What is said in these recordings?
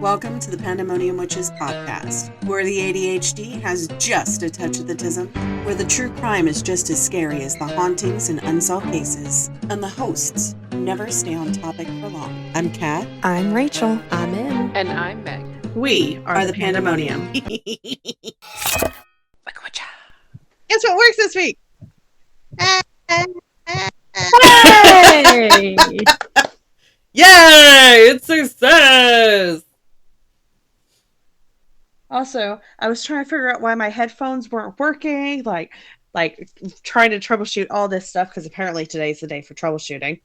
Welcome to the Pandemonium Witches podcast, where the ADHD has just a touch of the tism, where the true crime is just as scary as the hauntings and unsolved cases, and the hosts never stay on topic for long. I'm Kat. I'm Rachel. I'm In. And I'm Meg. We are the Pandemonium. Guess what works this week? Hey! Yay! It's success! Also, I was trying to figure out why my headphones weren't working, like trying to troubleshoot all this stuff, because apparently today's the day for troubleshooting.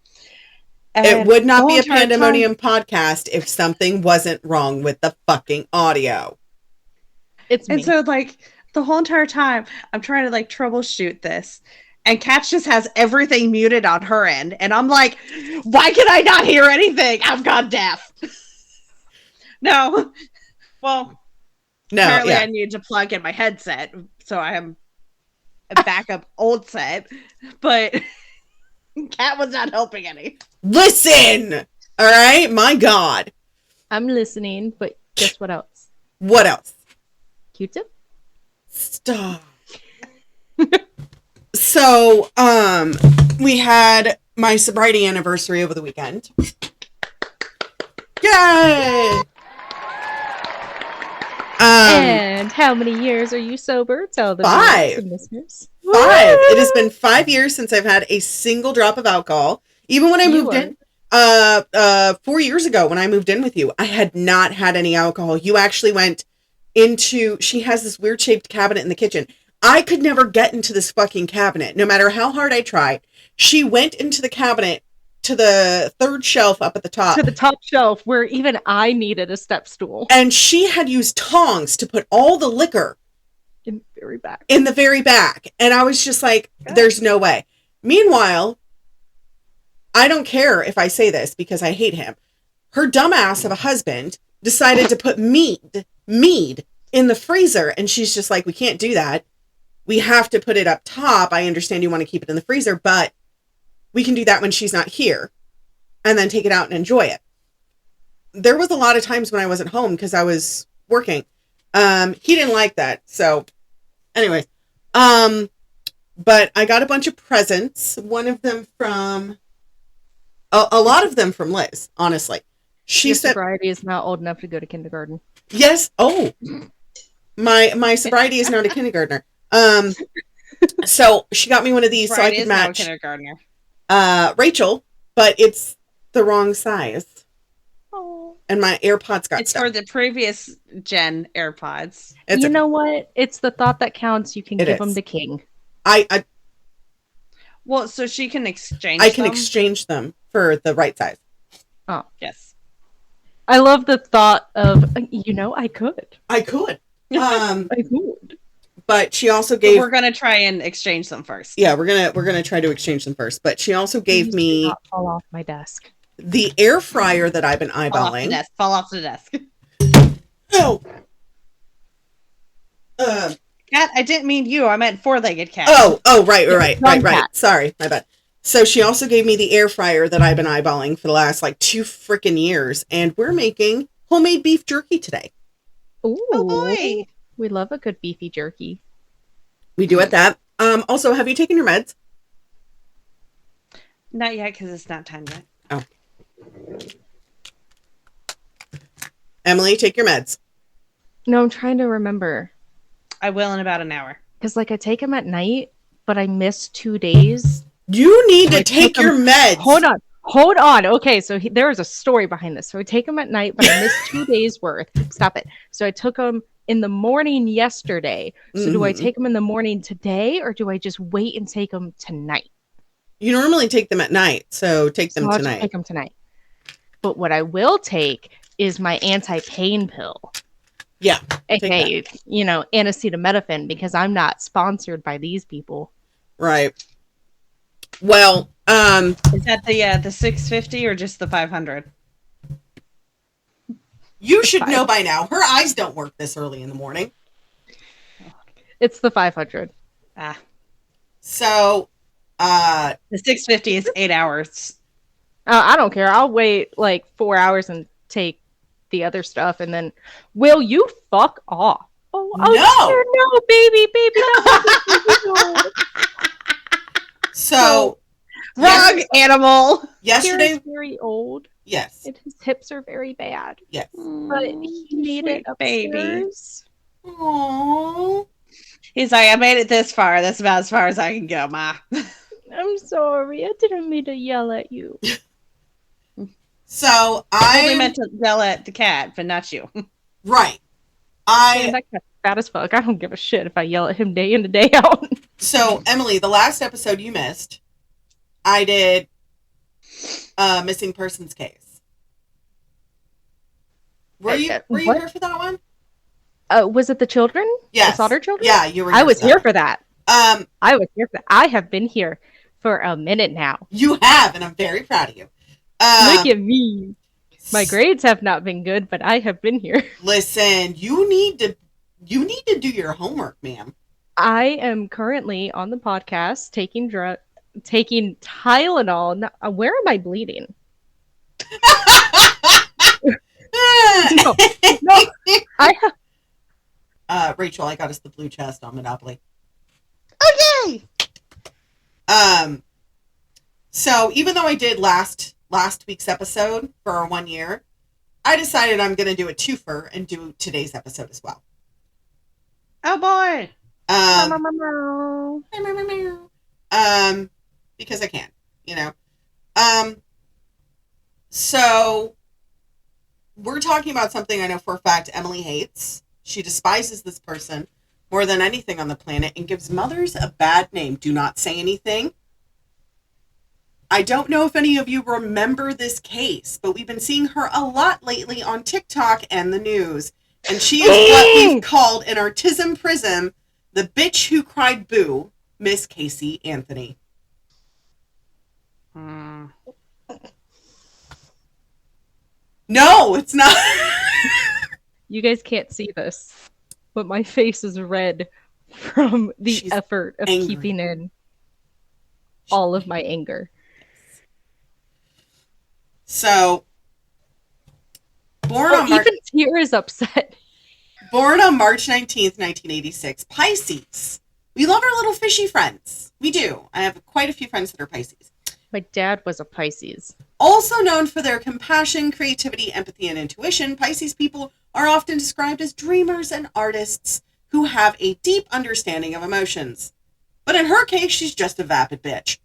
And it would not be a Pandemonium podcast if something wasn't wrong with the fucking audio. It's me. And so, the whole entire time, I'm trying to, troubleshoot this. And Kat just has everything muted on her end. And I'm like, why can I not hear anything? I've gone deaf. No. Well, apparently I need to plug in my headset. So I am a backup old set. But Kat was not helping any. Listen! All right? My God. I'm listening, but guess what else? What else? Q-tip? Stop. So, we had my sobriety anniversary over the weekend. Yay! And how many years are you sober? Tell the 5. listeners. 5. It has been 5 years since I've had a single drop of alcohol. Even when I moved in, 4 years ago when I moved in with you, I had not had any alcohol. You actually went into, she has this weird shaped cabinet in the kitchen. I could never get into this fucking cabinet, no matter how hard I tried. She went into the cabinet to the third shelf up at the top. To the top shelf where even I needed a step stool. And she had used tongs to put all the liquor in the very back. And I was just like, there's no way. Meanwhile, I don't care if I say this because I hate him. Her dumbass of a husband decided to put mead in the freezer. And she's just like, we can't do that. We have to put it up top. I understand you want to keep it in the freezer, but we can do that when she's not here and then take it out and enjoy it. There was a lot of times when I wasn't home because I was working. He didn't like that. So anyway, but I got a bunch of presents. One of them from, a lot of them from Liz, honestly. Your sobriety is not old enough to go to kindergarten. Yes. Oh, my sobriety is not a kindergartner. So she got me one of these so I could match kindergartner. Rachel, but it's the wrong size. Oh. And my AirPods got It's stuck. for the previous gen AirPods. You know what? It's the thought that counts. You can give them to King. Well, so she can exchange I can exchange them for the right size. Oh. Yes. I love the thought of, I could. I could. I could. But she also gave. We're gonna try and exchange them first. Yeah, we're gonna try to exchange them first. But she also gave me not fall off my desk. The air fryer that I've been eyeballing. Fall off the desk. Oh. Cat, I didn't mean you. I meant four-legged cat. Oh, right. Sorry, my bad. So she also gave me the air fryer that I've been eyeballing for the last 2 freaking years, and we're making homemade beef jerky today. Ooh. Oh boy. We love a good beefy jerky. We do at that. Also, have you taken your meds? Not yet, because it's not time yet. Oh. Emily, take your meds. No, I'm trying to remember. I will in about an hour. Because, I take them at night, but I missed 2 days. You need to take your meds. Hold on. Okay, so there is a story behind this. So I take them at night, but I missed 2 days worth. Stop it. So I took them in the morning yesterday. So do I take them in the morning today, or do I just wait and take them tonight? You normally take them at night, so take them tonight. Take them tonight. But what I will take is my anti-pain pill. Yeah. Okay, acetaminophen, because I'm not sponsored by these people. Right. Well, is that the 650 or just the 500? You should know by now. Her eyes don't work this early in the morning. It's the 500. So, the 650 is 8 hours. I don't care. I'll wait 4 hours and take the other stuff, and then, will you fuck off? Oh, No. dear, no, baby, that So, Wrong animal. yesterday, Kira's very old, yes, and his hips are very bad, yes. but he made it baby. upstairs. Aww. He's like, I made it this far. That's about as far as I can go, Ma. I'm sorry, I didn't mean to yell at you. So, I only I meant to yell at the cat, but not you. right. Man, that cat's fat as fuck. I don't give a shit if I yell at him day in and day out. So, Emily, the last episode you missed, I did a missing persons case. Were you what? here for that one? Was it the children? Yes. The Slaughter children? Yeah, you were. I was here for that. Um, I was here for that. I have been here for a minute now. you have, and I'm very proud of you. Look at me. My grades have not been good, but I have been here. Listen, you need to do your homework, ma'am. I am currently on the podcast taking Tylenol. Where am I bleeding? No, I have. Rachel, I got us the blue chest on Monopoly. Okay. So even though I did last week's episode for our 1 year, I decided I'm going to do a twofer and do today's episode as well. Oh boy. Because I can, So we're talking about something I know for a fact Emily hates. She despises this person more than anything on the planet and gives mothers a bad name. Do not say anything. I don't know if any of you remember this case, but we've been seeing her a lot lately on TikTok and the news. And she is what we've called in Artism Prism, the bitch who cried boo, Miss Casey Anthony. No, it's not. You guys can't see this, but my face is red from the She's effort of angry. keeping in all of my anger. So, born on March Even Tira is upset. Born on March 19th, 1986, Pisces. We love our little fishy friends. We do. I have quite a few friends that are Pisces. My dad was a Pisces. Also known for their compassion, creativity, empathy, and intuition, Pisces people are often described as dreamers and artists who have a deep understanding of emotions. But in her case, she's just a vapid bitch.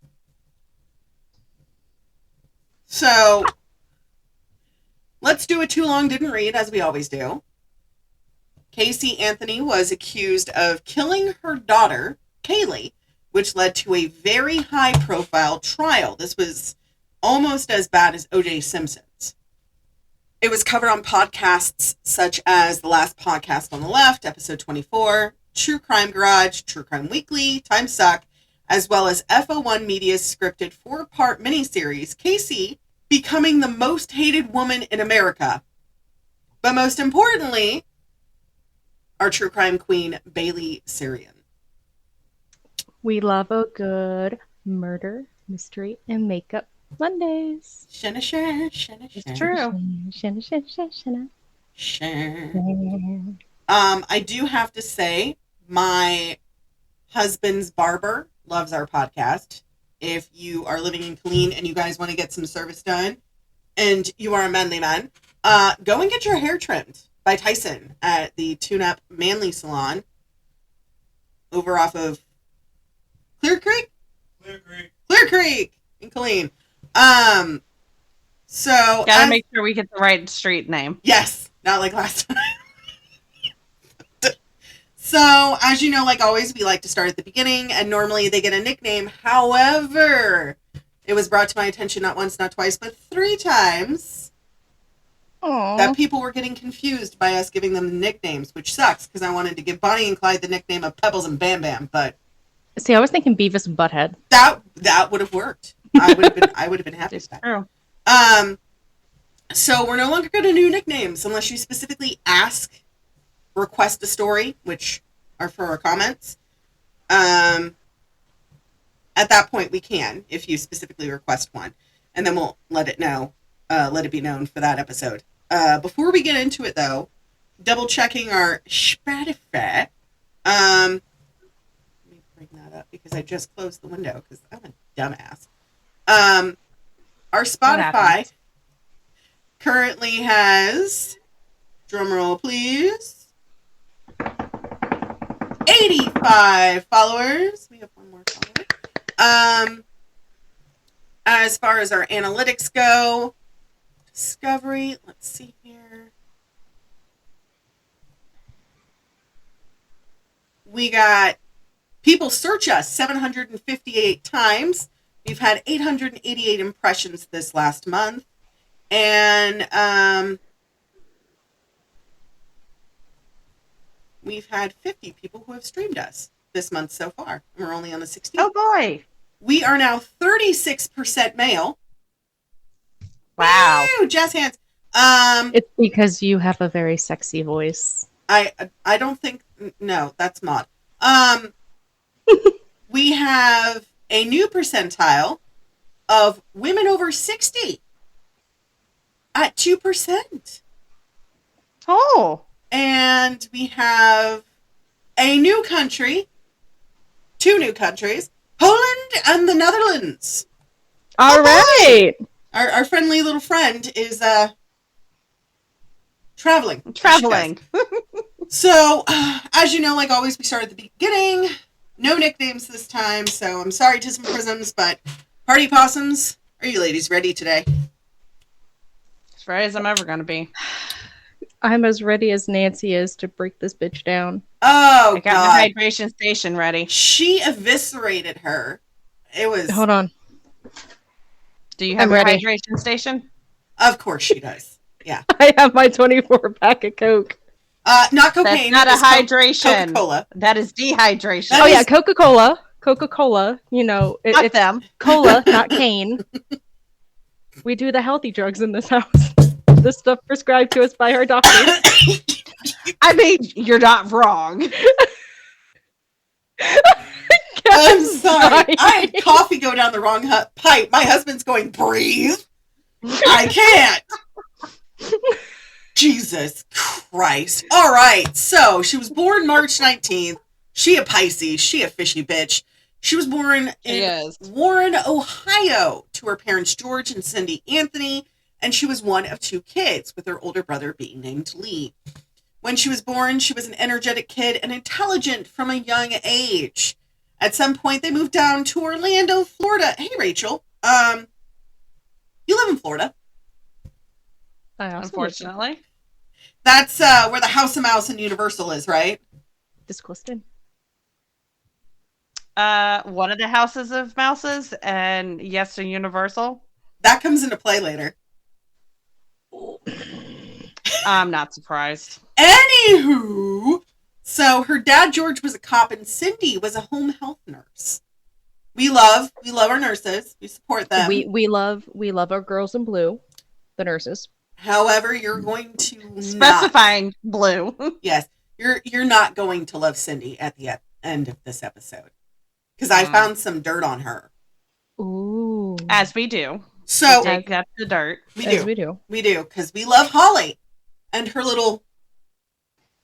So, let's do a too long didn't read, as we always do. Casey Anthony was accused of killing her daughter, Kaylee, which led to a very high-profile trial. This was almost as bad as O.J. Simpson's. It was covered on podcasts such as The Last Podcast on the Left, episode 24, True Crime Garage, True Crime Weekly, Time Suck, as well as FO1 Media's scripted 4-part miniseries, Casey becoming the most hated woman in America. But most importantly, our true crime queen, Bailey Sarian. We love a good murder, mystery, and makeup Mondays. Shanna, sure, Shanna, It's sure. true. Shanna, Shanna, Shanna, Shanna. Sure. I do have to say, my husband's barber loves our podcast. If you are living in Killeen and you guys want to get some service done, and you are a manly man, go and get your hair trimmed by Tyson at the Tune Up Manly Salon over off of Clear Creek in Killeen. So Gotta make sure we get the right street name. yes, not like last time. So, as you know, like always, we like to start at the beginning, and normally they get a nickname. However, it was brought to my attention not once, not twice, but 3 times that people were getting confused by us giving them nicknames, which sucks, because I wanted to give Bonnie and Clyde the nickname of Pebbles and Bam Bam, but See, I was thinking Beavis and Butthead. that would have worked. I would have been happy with that. True. So we're no longer going to do nicknames unless you specifically request a story, which are for our comments. At that point, we can, if you specifically request one, and then we'll let it be known for that episode. Before we get into it, though, double checking our Spotify. Let me bring that up because I just closed the window because I'm a dumbass. Our Spotify currently has, drumroll please, 85 followers. We have one more follower. As far as our analytics go, discovery, let's see here. We got people search us 758 times. We've had 888 impressions this last month. And we've had 50 people who have streamed us this month so far. We're only on the 16th. Oh boy. We are now 36% male. Wow. Woo! Jazz hands. It's because you have a very sexy voice. I don't think, no, that's Maud. We have a new percentile of women over 60 at 2%. Oh. And we have a new country, 2 new countries, Poland and the Netherlands. All right. Our friendly little friend is traveling. So, as you know, like always, we start at the beginning. No nicknames this time, so I'm sorry, Tism Prisms, but Party Possums, are you ladies ready today? As ready as I'm ever going to be. I'm as ready as Nancy is to break this bitch down. Oh, I got God. my hydration station ready. She eviscerated her. It was... Hold on. Do you have I'm your ready. hydration station? Of course she does. Yeah. I have my 24 pack of Coke. Not cocaine. That's not a it's hydration. Coca-Cola. That is dehydration. That Oh is- yeah, Coca-Cola. Coca-Cola. You know, Fuck it's them. cola, not cane. We do the healthy drugs in this house. This stuff prescribed to us by our doctors. I mean, you're not wrong. I'm sorry. I had coffee go down the wrong pipe. My husband's going, breathe. I can't. Jesus Christ. All right. So she was born March 19th. She a Pisces. She a fishy bitch. She was born in Warren, Ohio, to her parents George and Cindy Anthony, and she was one of 2 kids, with her older brother being named Lee. When she was born, she was an energetic kid and intelligent from a young age. At some point, they moved down to Orlando, Florida. Hey, Rachel. You live in Florida. Unfortunately. That's where the House of Mouse and Universal is, right? Disgusting. One of the houses of mouses, and yes, to Universal. That comes into play later. I'm not surprised. Anywho, so her dad George was a cop and Cindy was a home health nurse. We love our nurses. We support them. We love our girls in blue, the nurses. However, you're going to Specifying blue. Yes, you're not going to love Cindy at the end of this episode because I found some dirt on her. Ooh, As we do. So take that to the dirt. We do because we love Holly and her little.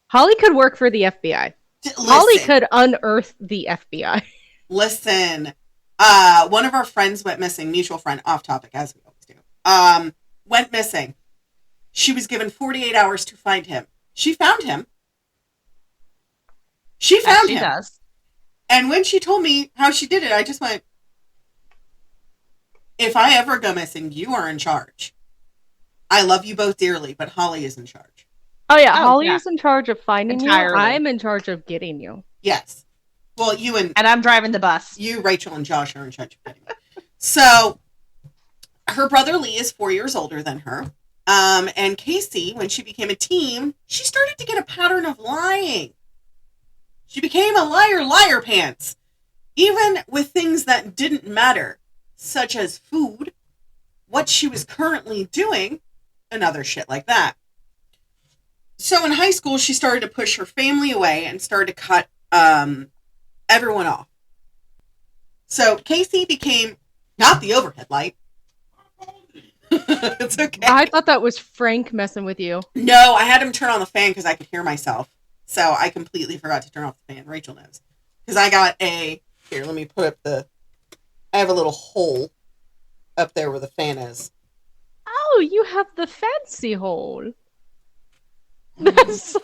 Holly could work for the FBI. Holly could unearth the FBI. Listen, one of our friends went missing. Mutual friend, off topic as we always do. Went missing. She was given 48 hours to find him. She found him. She found him. Does. And when she told me how she did it, I just went, if I ever go missing, you are in charge. I love you both dearly, but Holly is in charge. Oh yeah, Holly is in charge of finding Entirely. you. I'm in charge of getting you. Yes. Well, you and I'm driving the bus. You, Rachel, and Josh are in charge of getting me. So, her brother Lee is 4 years older than her. And Casey, when she became a teen, she started to get a pattern of lying. She became a liar pants. Even with things that didn't matter, such as food, what she was currently doing, and other shit like that. So in high school, she started to push her family away and started to cut everyone off. So Casey became not the overhead light. It's okay. I thought that was Frank messing with you. No, I had him turn on the fan because I could hear myself. So I completely forgot to turn off the fan. Rachel knows. Because I got here, let me put up I have a little hole up there where the fan is. Oh, you have the fancy hole. As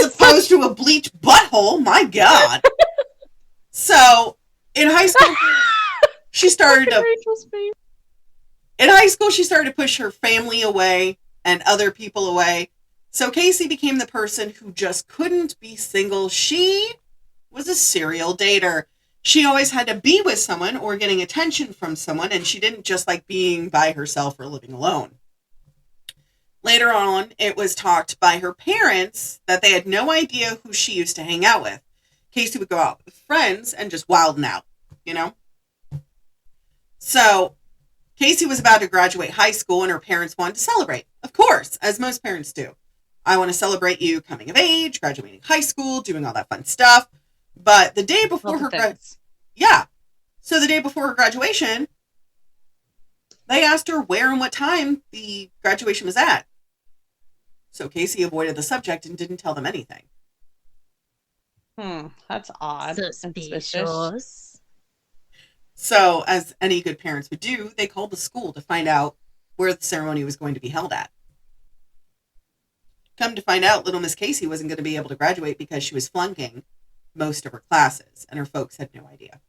opposed to a bleached butthole. My God. So, in high school, she started to... In high school, she started to push her family away and other people away. So Casey became the person who just couldn't be single. She was a serial dater. She always had to be with someone or getting attention from someone, and she didn't just like being by herself or living alone. Later on, it was talked by her parents that they had no idea who she used to hang out with. Casey would go out with friends and just wilding out, you know? So Casey was about to graduate high school and her parents wanted to celebrate. Of course, as most parents do. I want to celebrate you coming of age, graduating high school, doing all that fun stuff. But the day before So the day before her graduation, they asked her where and what time the graduation was at. So Casey avoided the subject and didn't tell them anything. That's odd. Suspicious. So, as any good parents would do, they called the school to find out where the ceremony was going to be held at. Come to find out, little Miss Casey wasn't going to be able to graduate because she was flunking most of her classes, and her folks had no idea.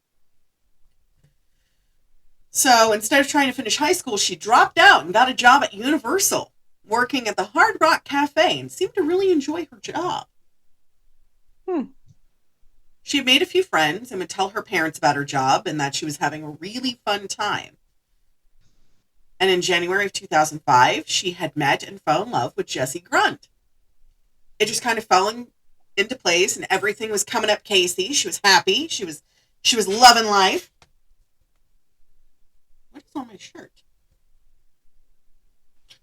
So, instead of trying to finish high school, she dropped out and got a job at Universal, working at the Hard Rock Cafe, and seemed to really enjoy her job. She had made a few friends and would tell her parents about her job and that she was having a really fun time. And in January of 2005, she had met and fell in love with Jesse Grunt. It just kind of fell into place and everything was coming up Casey. She was happy. She was loving life. What is on my shirt?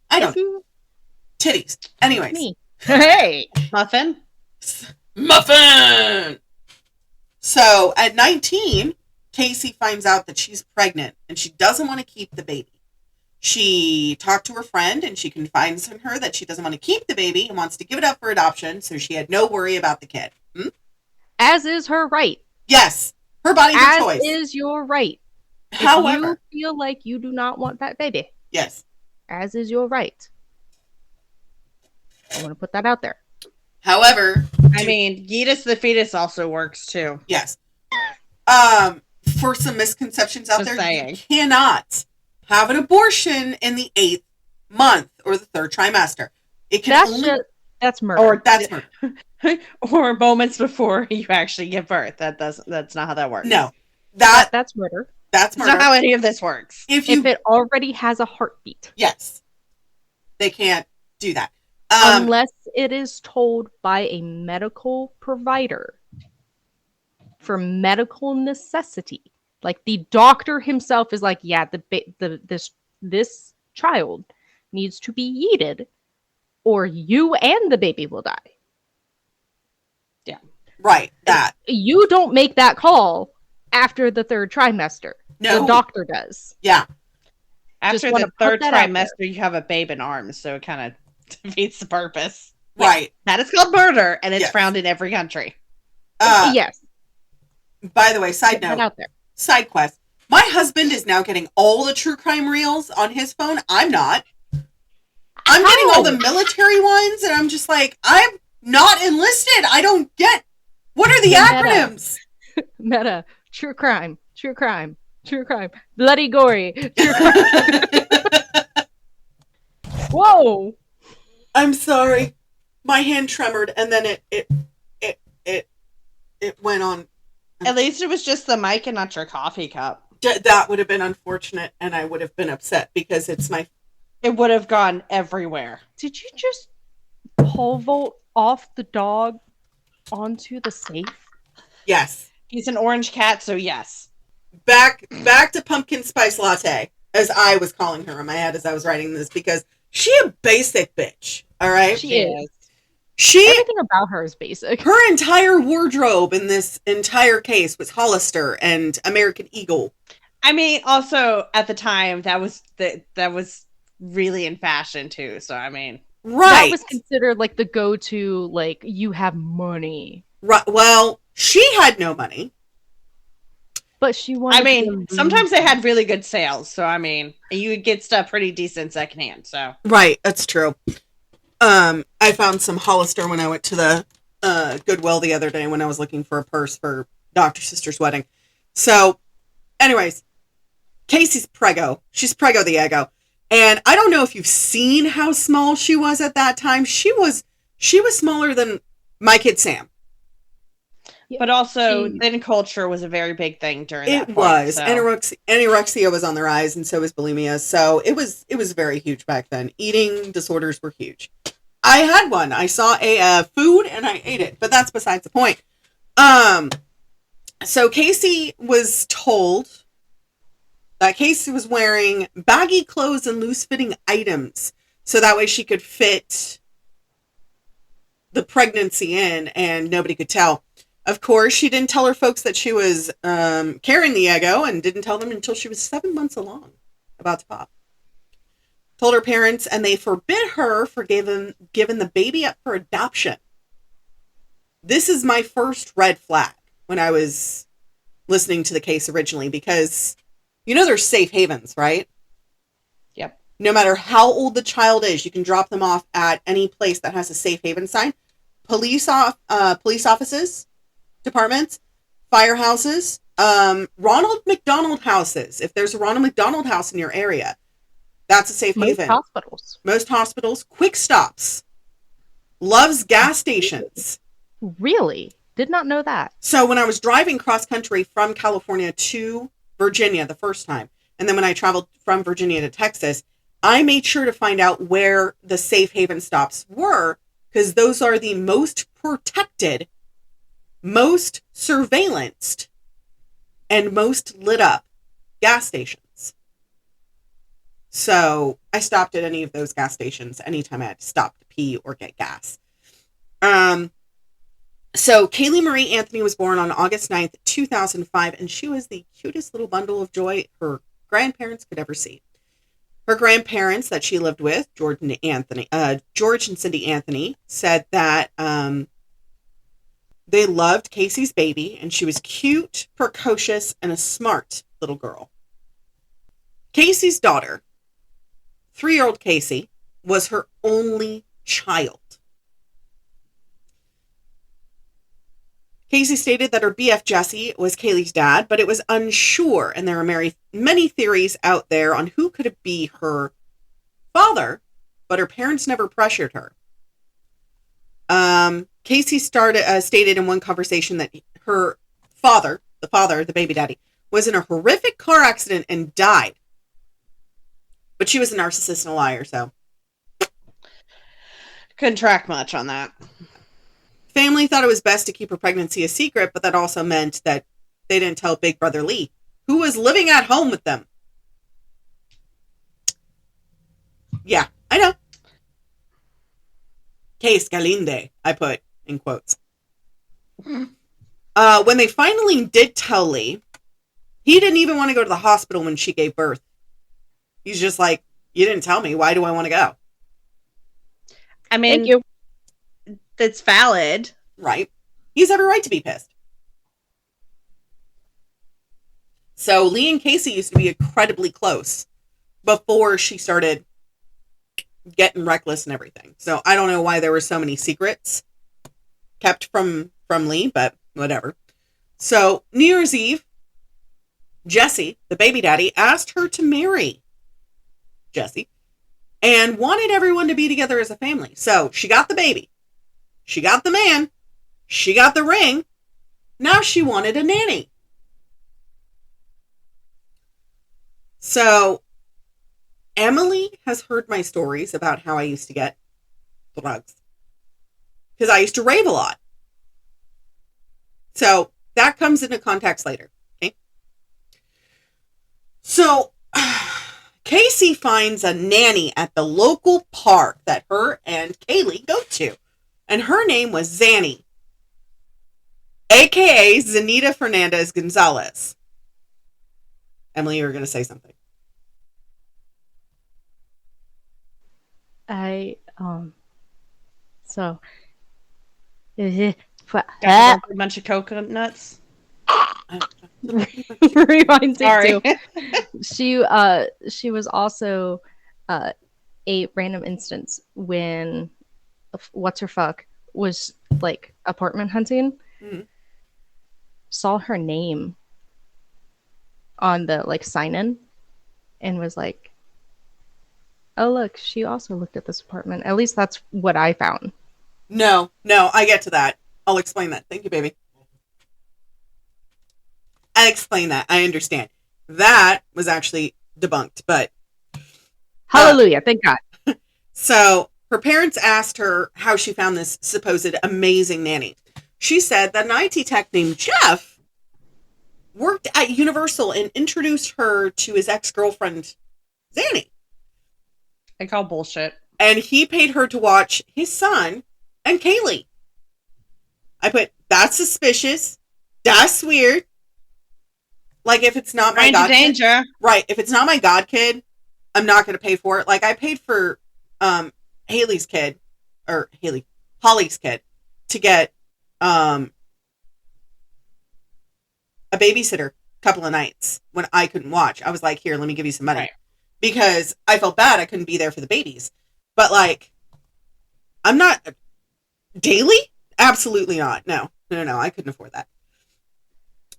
I don't know. Titties. Anyways. Me. Hey! Muffin? Muffin! So, at 19, Casey finds out that she's pregnant and she doesn't want to keep the baby. She talked to her friend and she confides in her that she doesn't want to keep the baby and wants to give it up for adoption, so she had no worry about the kid. As is her right. Yes. Her body's a choice. As is your right. However, if you feel like you do not want that baby. Yes. As is your right. I want to put that out there. However, I mean, Yeetus the fetus also works too. Yes. For some misconceptions out Just there, saying. You cannot have an abortion in the 8th month or the 3rd trimester. It can that's murder. Or that's murder. Or moments before you actually give birth. That's not how that works. No. That's murder. That's That's murder. not how any of this works. If it already has a heartbeat. Yes. They can't do that. Unless it is told by a medical provider for medical necessity. Like the doctor himself is like, yeah, this child needs to be yeeted or you and the baby will die. Yeah. Right. That. You don't make that call after the 3rd trimester. No. The doctor does. Yeah. After the 3rd trimester, you have a babe in arms, so it kind of defeats the purpose. Right. That is called murder, and it's Yes. frowned in every country. Yes. By the way, side Put that note, out there. side quest. My husband is now getting all the true crime reels on his phone. I'm not. I'm getting all the military ones, and I'm just like, I'm not enlisted. I don't get. What are the acronyms? Meta. True crime. True crime. True crime. Bloody gory. True crime. Whoa. I'm sorry. My hand tremored, and then it went on. At least it was just the mic and not your coffee cup. That would have been unfortunate, and I would have been upset because it's my. It would have gone everywhere. Did you just pole vault off the dog onto the safe? Yes. He's an orange cat, so yes. Back to pumpkin spice latte, as I was calling her in my head as I was writing this, because she a basic bitch. All right. She is. She Everything about her is basic. Her entire wardrobe in this entire case was Hollister and American Eagle. I mean, also at the time that was really in fashion too. So I mean, That Right. was considered like the go-to, like, you have money. Right. Well, she had no money. But she wanted I mean, to sometimes they had really good sales. So I mean, you would get stuff pretty decent secondhand. So Right. That's true. I found some Hollister when I went to the Goodwill the other day when I was looking for a purse for Dr. Sister's wedding. So, anyways, Casey's preggo. She's preggo the eggo. And I don't know if you've seen how small she was at that time. She was smaller than my kid Sam. but also She- thin culture was a very big thing during that It point. was. So. Anorexia was on the rise, and so was bulimia. So it was very huge back then. Eating disorders were huge. I had one. I saw a food and I ate it, but that's besides the point. So Casey was told that Casey was wearing baggy clothes and loose-fitting items, so that way she could fit the pregnancy in, and nobody could tell. Of course, she didn't tell her folks that she was carrying the eggo, and didn't tell them until she was 7 months along, about to pop. Told her parents, and they forbid her for giving the baby up for adoption. This is my first red flag when I was listening to the case originally, because you know there's safe havens, right? Yep. No matter how old the child is, you can drop them off at any place that has a safe haven sign. Police offices, departments, firehouses, Ronald McDonald houses. If there's a Ronald McDonald house in your area, that's a safe most haven. hospitals. Most hospitals, quick stops, Love's gas stations. Really? Did not know that. So when I was driving cross country from California to Virginia the first time, and then when I traveled from Virginia to Texas, I made sure to find out where the safe haven stops were, because those are the most protected, most surveillanced, and most lit up gas stations. So I stopped at any of those gas stations anytime I had to stop to pee or get gas. So Kaylee Marie Anthony was born on August 9th, 2005, and she was the cutest little bundle of joy her grandparents could ever see. Her grandparents that she lived with, George and Cindy Anthony, said that they loved Casey's baby, and she was cute, precocious, and a smart little girl. Casey's daughter, 3-year-old Casey, was her only child. Casey stated that her BF Jesse was Kaylee's dad, but it was unsure, and there are many theories out there on who could be her father, but her parents never pressured her. Casey stated in one conversation that her father, the baby daddy, was in a horrific car accident and died. But she was a narcissist and a liar, so. Couldn't track much on that. Family thought it was best to keep her pregnancy a secret, but that also meant that they didn't tell Big Brother Lee, who was living at home with them. Yeah, I know. Case Galinde, I put in quotes. When they finally did tell Lee, he didn't even want to go to the hospital when she gave birth. He's just like, you didn't tell me. Why do I want to go? I mean, Thank you. that's valid. Right. He's every right to be pissed. So Lee and Casey used to be incredibly close before she started getting reckless and everything. So I don't know why there were so many secrets kept from Lee, but whatever. So New Year's Eve, Jesse, the baby daddy, asked her to marry Jesse and wanted everyone to be together as a family. So she got the baby. She got the man. She got the ring. Now she wanted a nanny. So Emily has heard my stories about how I used to get drugs, because I used to rave a lot. So that comes into context later. Okay. So Casey finds a nanny at the local park that her and Kaylee go to. And her name was Zanny, a.k.a. Zanita Fernandez Gonzalez. Emily, you were going to say something. I so Got a bunch of coconuts. rewind Sorry. take two. She was also a random instance when what's her fuck was like apartment hunting. Mhm. Saw her name on the like sign in and was like, oh look, she also looked at this apartment. At least that's what I found. No, I get to that. I'll explain that. Thank you, baby. I explain that. I understand. That was actually debunked, but hallelujah, thank God. so her parents asked her how she found this supposed amazing nanny. She said that an IT tech named Jeff worked at Universal and introduced her to his ex-girlfriend, Zanny. I call bullshit. And he paid her to watch his son and Kaylee. I put, that's suspicious. That's weird. Like, if it's not my god danger. Kid, right, if it's not my god kid, I'm not going to pay for it. Like, I paid for Holly's kid, to get a babysitter a couple of nights when I couldn't watch. I was like, here, let me give you some money. Right. Because I felt bad I couldn't be there for the babies. But, like, I'm not... Daily? Absolutely not. No, I couldn't afford that.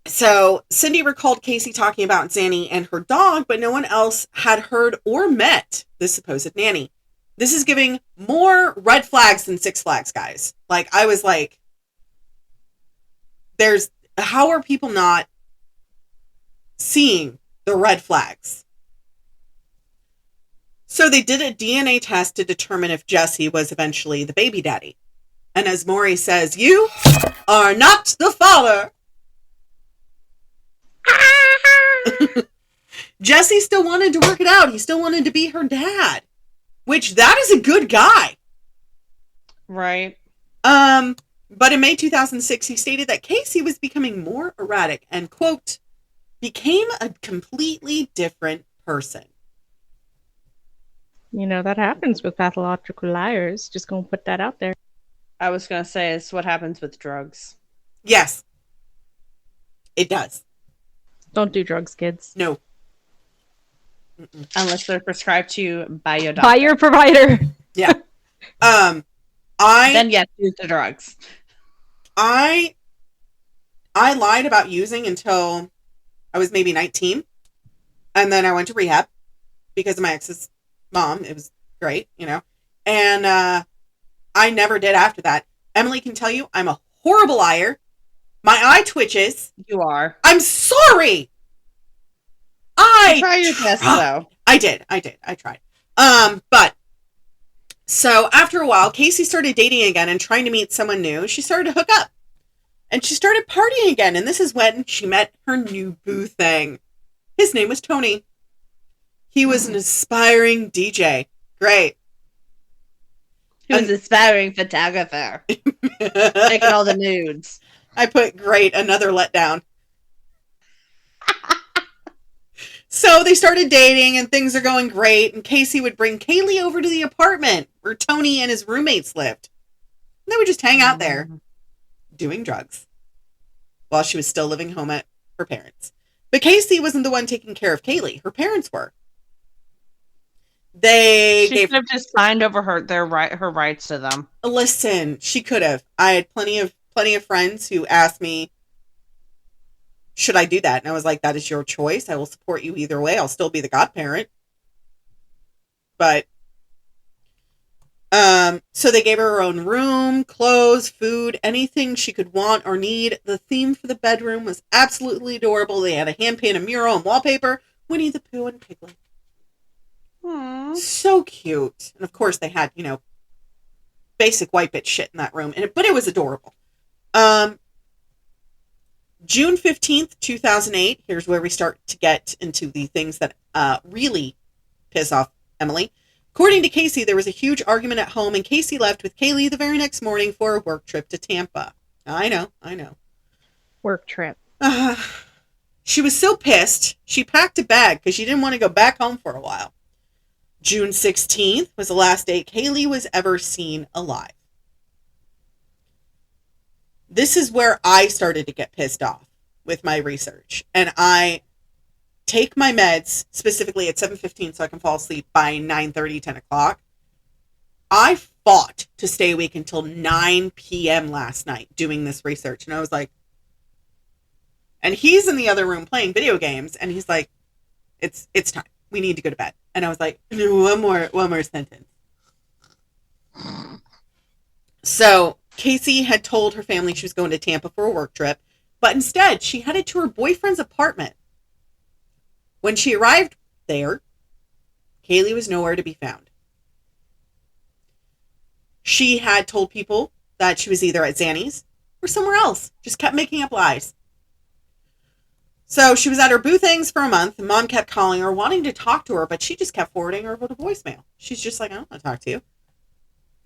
So, Cindy recalled Casey talking about Zanny and her dog, but no one else had heard or met this supposed nanny. This is giving more red flags than Six Flags, guys. Like, I was like, how are people not seeing the red flags? So they did a DNA test to determine if Jesse was eventually the baby daddy. And as Maury says, you are not the father. Jesse still wanted to work it out. He still wanted to be her dad, which that is a good guy. Right. But in May 2006, he stated that Casey was becoming more erratic and, quote, became a completely different person. You know, that happens with pathological liars. Just gonna put that out there. I was gonna say it's what happens with drugs. Yes. It does. Don't do drugs, kids. No. Mm-mm. Unless they're prescribed to you by your doctor. By your provider. Yeah. Then yes, use the drugs. I lied about using until I was maybe 19. And then I went to rehab because of my ex's mom. It was great, you know. And I never did after that. Emily can tell you I'm a horrible liar. My eye twitches. You are. I'm sorry. You try your best, though. I did. I tried. But so after a while, Casey started dating again and trying to meet someone new. She started to hook up. And she started partying again. And this is when she met her new boo thing. His name was Tony. He was an aspiring DJ. Great. He was an aspiring photographer. Taking all the nudes. I put great, another letdown. So they started dating and things are going great. And Casey would bring Kaylee over to the apartment where Tony and his roommates lived. And they would just hang out there doing drugs while she was still living home at her parents'. But Casey wasn't the one taking care of Kaylee. Her parents were. She could have just signed over her rights to them. Listen, she could have. I had plenty of friends who asked me, should I do that? And I was like, that is your choice. I will support you either way. I'll still be the godparent. But, so they gave her her own room, clothes, food, anything she could want or need. The theme for the bedroom was absolutely adorable. They had a hand-painted mural and wallpaper, Winnie the Pooh and Piglet. Aww. So cute. And of course they had, basic white bitch shit in that room. But it was adorable. June 15th, 2008. Here's where we start to get into the things that really piss off Emily. According to Casey, there was a huge argument at home, and Casey left with Kaylee the very next morning for a work trip to Tampa. I know. Work trip. She was so pissed, she packed a bag because she didn't want to go back home for a while. June 16th was the last day Kaylee was ever seen alive. This is where I started to get pissed off with my research. And I take my meds, specifically at 7:15 so I can fall asleep by 9:30, 10 o'clock. I fought to stay awake until 9 p.m. last night doing this research. And I was like, and he's in the other room playing video games. And he's like, it's time. We need to go to bed. And I was like, one more sentence. So Casey had told her family she was going to Tampa for a work trip, but instead she headed to her boyfriend's apartment. When she arrived there, Kaylee was nowhere to be found. She had told people that she was either at Zanny's or somewhere else, just kept making up lies. So she was at her boo things for a month, and Mom kept calling her, wanting to talk to her, but she just kept forwarding her to voicemail. She's just like, I don't want to talk to you.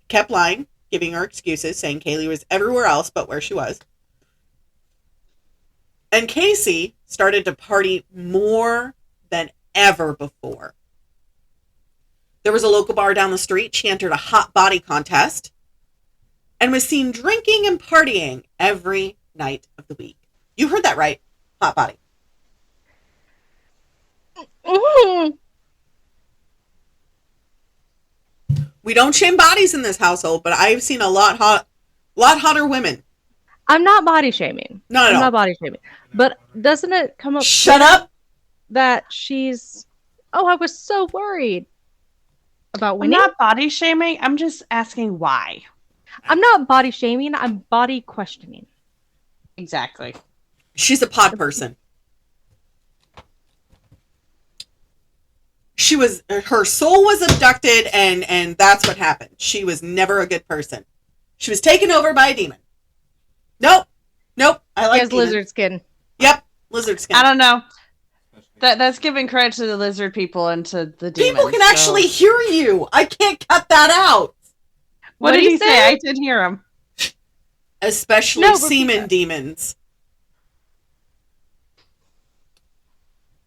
Kept lying, giving her excuses, saying Kaylee was everywhere else but where she was. And Casey started to party more than ever before. There was a local bar down the street. She entered a hot body contest and was seen drinking and partying every night of the week. You heard that right. Hot body. Mm-hmm. We don't shame bodies in this household, but I've seen a lot hotter women. I'm not body shaming. Not at all. I'm not body shaming. But doesn't it come up? Shut up! That she's... Oh, I was so worried about I'm winning. not body shaming. I'm just asking why. I'm not body shaming. I'm body questioning. Exactly. She's a pod person. Her soul was abducted, and that's what happened. She was never a good person. She was taken over by a demon. Nope. I like She has lizard skin. Yep, lizard skin. I don't know. That's giving credit to the lizard people and to the demons. People can actually hear you. I can't cut that out. What did he say? I did hear him. Especially semen demons.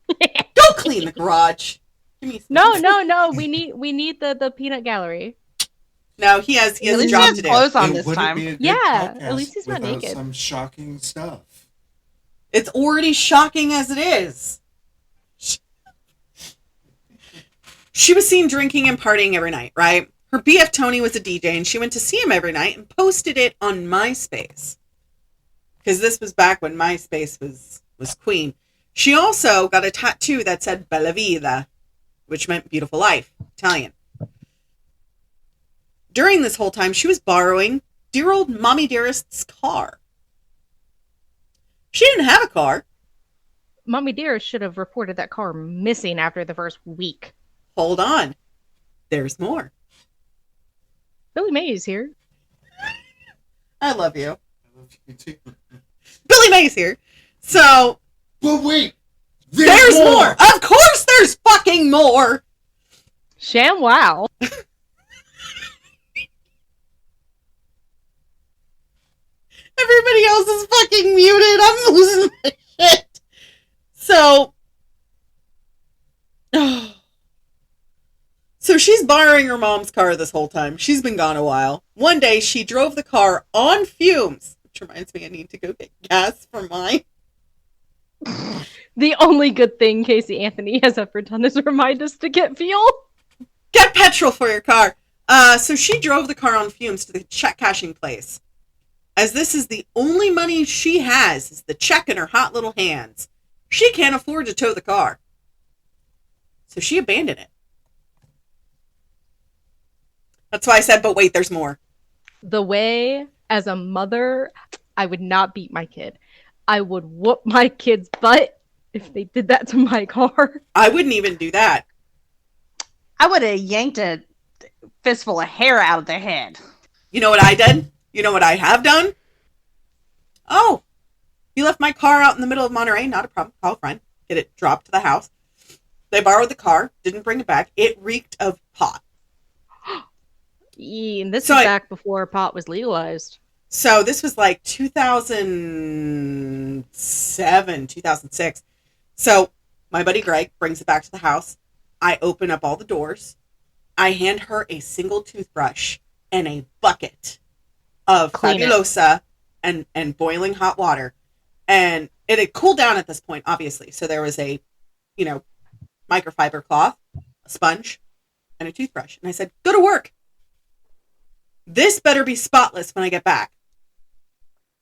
Go clean the garage. No. We need the peanut gallery. No, he has a job to do. Clothes on this time. Yeah, at least he's not naked. Some shocking stuff. It's already shocking as it is. She was seen drinking and partying every night, right? Her BF Tony was a DJ, and she went to see him every night and posted it on MySpace. Because this was back when MySpace was queen. She also got a tattoo that said Bella Vida, which meant beautiful life, Italian. During this whole time, she was borrowing dear old Mommy Dearest's car. She didn't have a car. Mommy Dearest should have reported that car missing after the first week. Hold on. There's more. Billy Mays here. I love you. I love you too. Billy Mays here. So... But wait! There's more! Of course there's fucking more! Sham wow. Everybody else is fucking muted. I'm losing my shit. So... So she's borrowing her mom's car this whole time. She's been gone a while. One day, she drove the car on fumes. Which reminds me, I need to go get gas for mine. The only good thing Casey Anthony has ever done is remind us to get fuel. Get petrol for your car. So she drove the car on fumes to the check cashing place. As this is the only money she has, is the check in her hot little hands. She can't afford to tow the car. So she abandoned it. That's why I said, but wait, there's more. The way, as a mother, I would not beat my kid. I would whoop my kid's butt if they did that to my car. I wouldn't even do that. I would have yanked a fistful of hair out of their head. You know what I did? You know what I have done? Oh, you left my car out in the middle of Monterey. Not a problem. Call a friend. Get it dropped to the house. They borrowed the car. Didn't bring it back. It reeked of pot. And this is back before pot was legalized. So this was like 2007, 2006. So my buddy Greg brings it back to the house. I open up all the doors. I hand her a single toothbrush and a bucket of Clean it. Fabulosa and boiling hot water. And it had cooled down at this point, obviously. So there was a, microfiber cloth, a sponge, and a toothbrush. And I said, go to work. This better be spotless when I get back.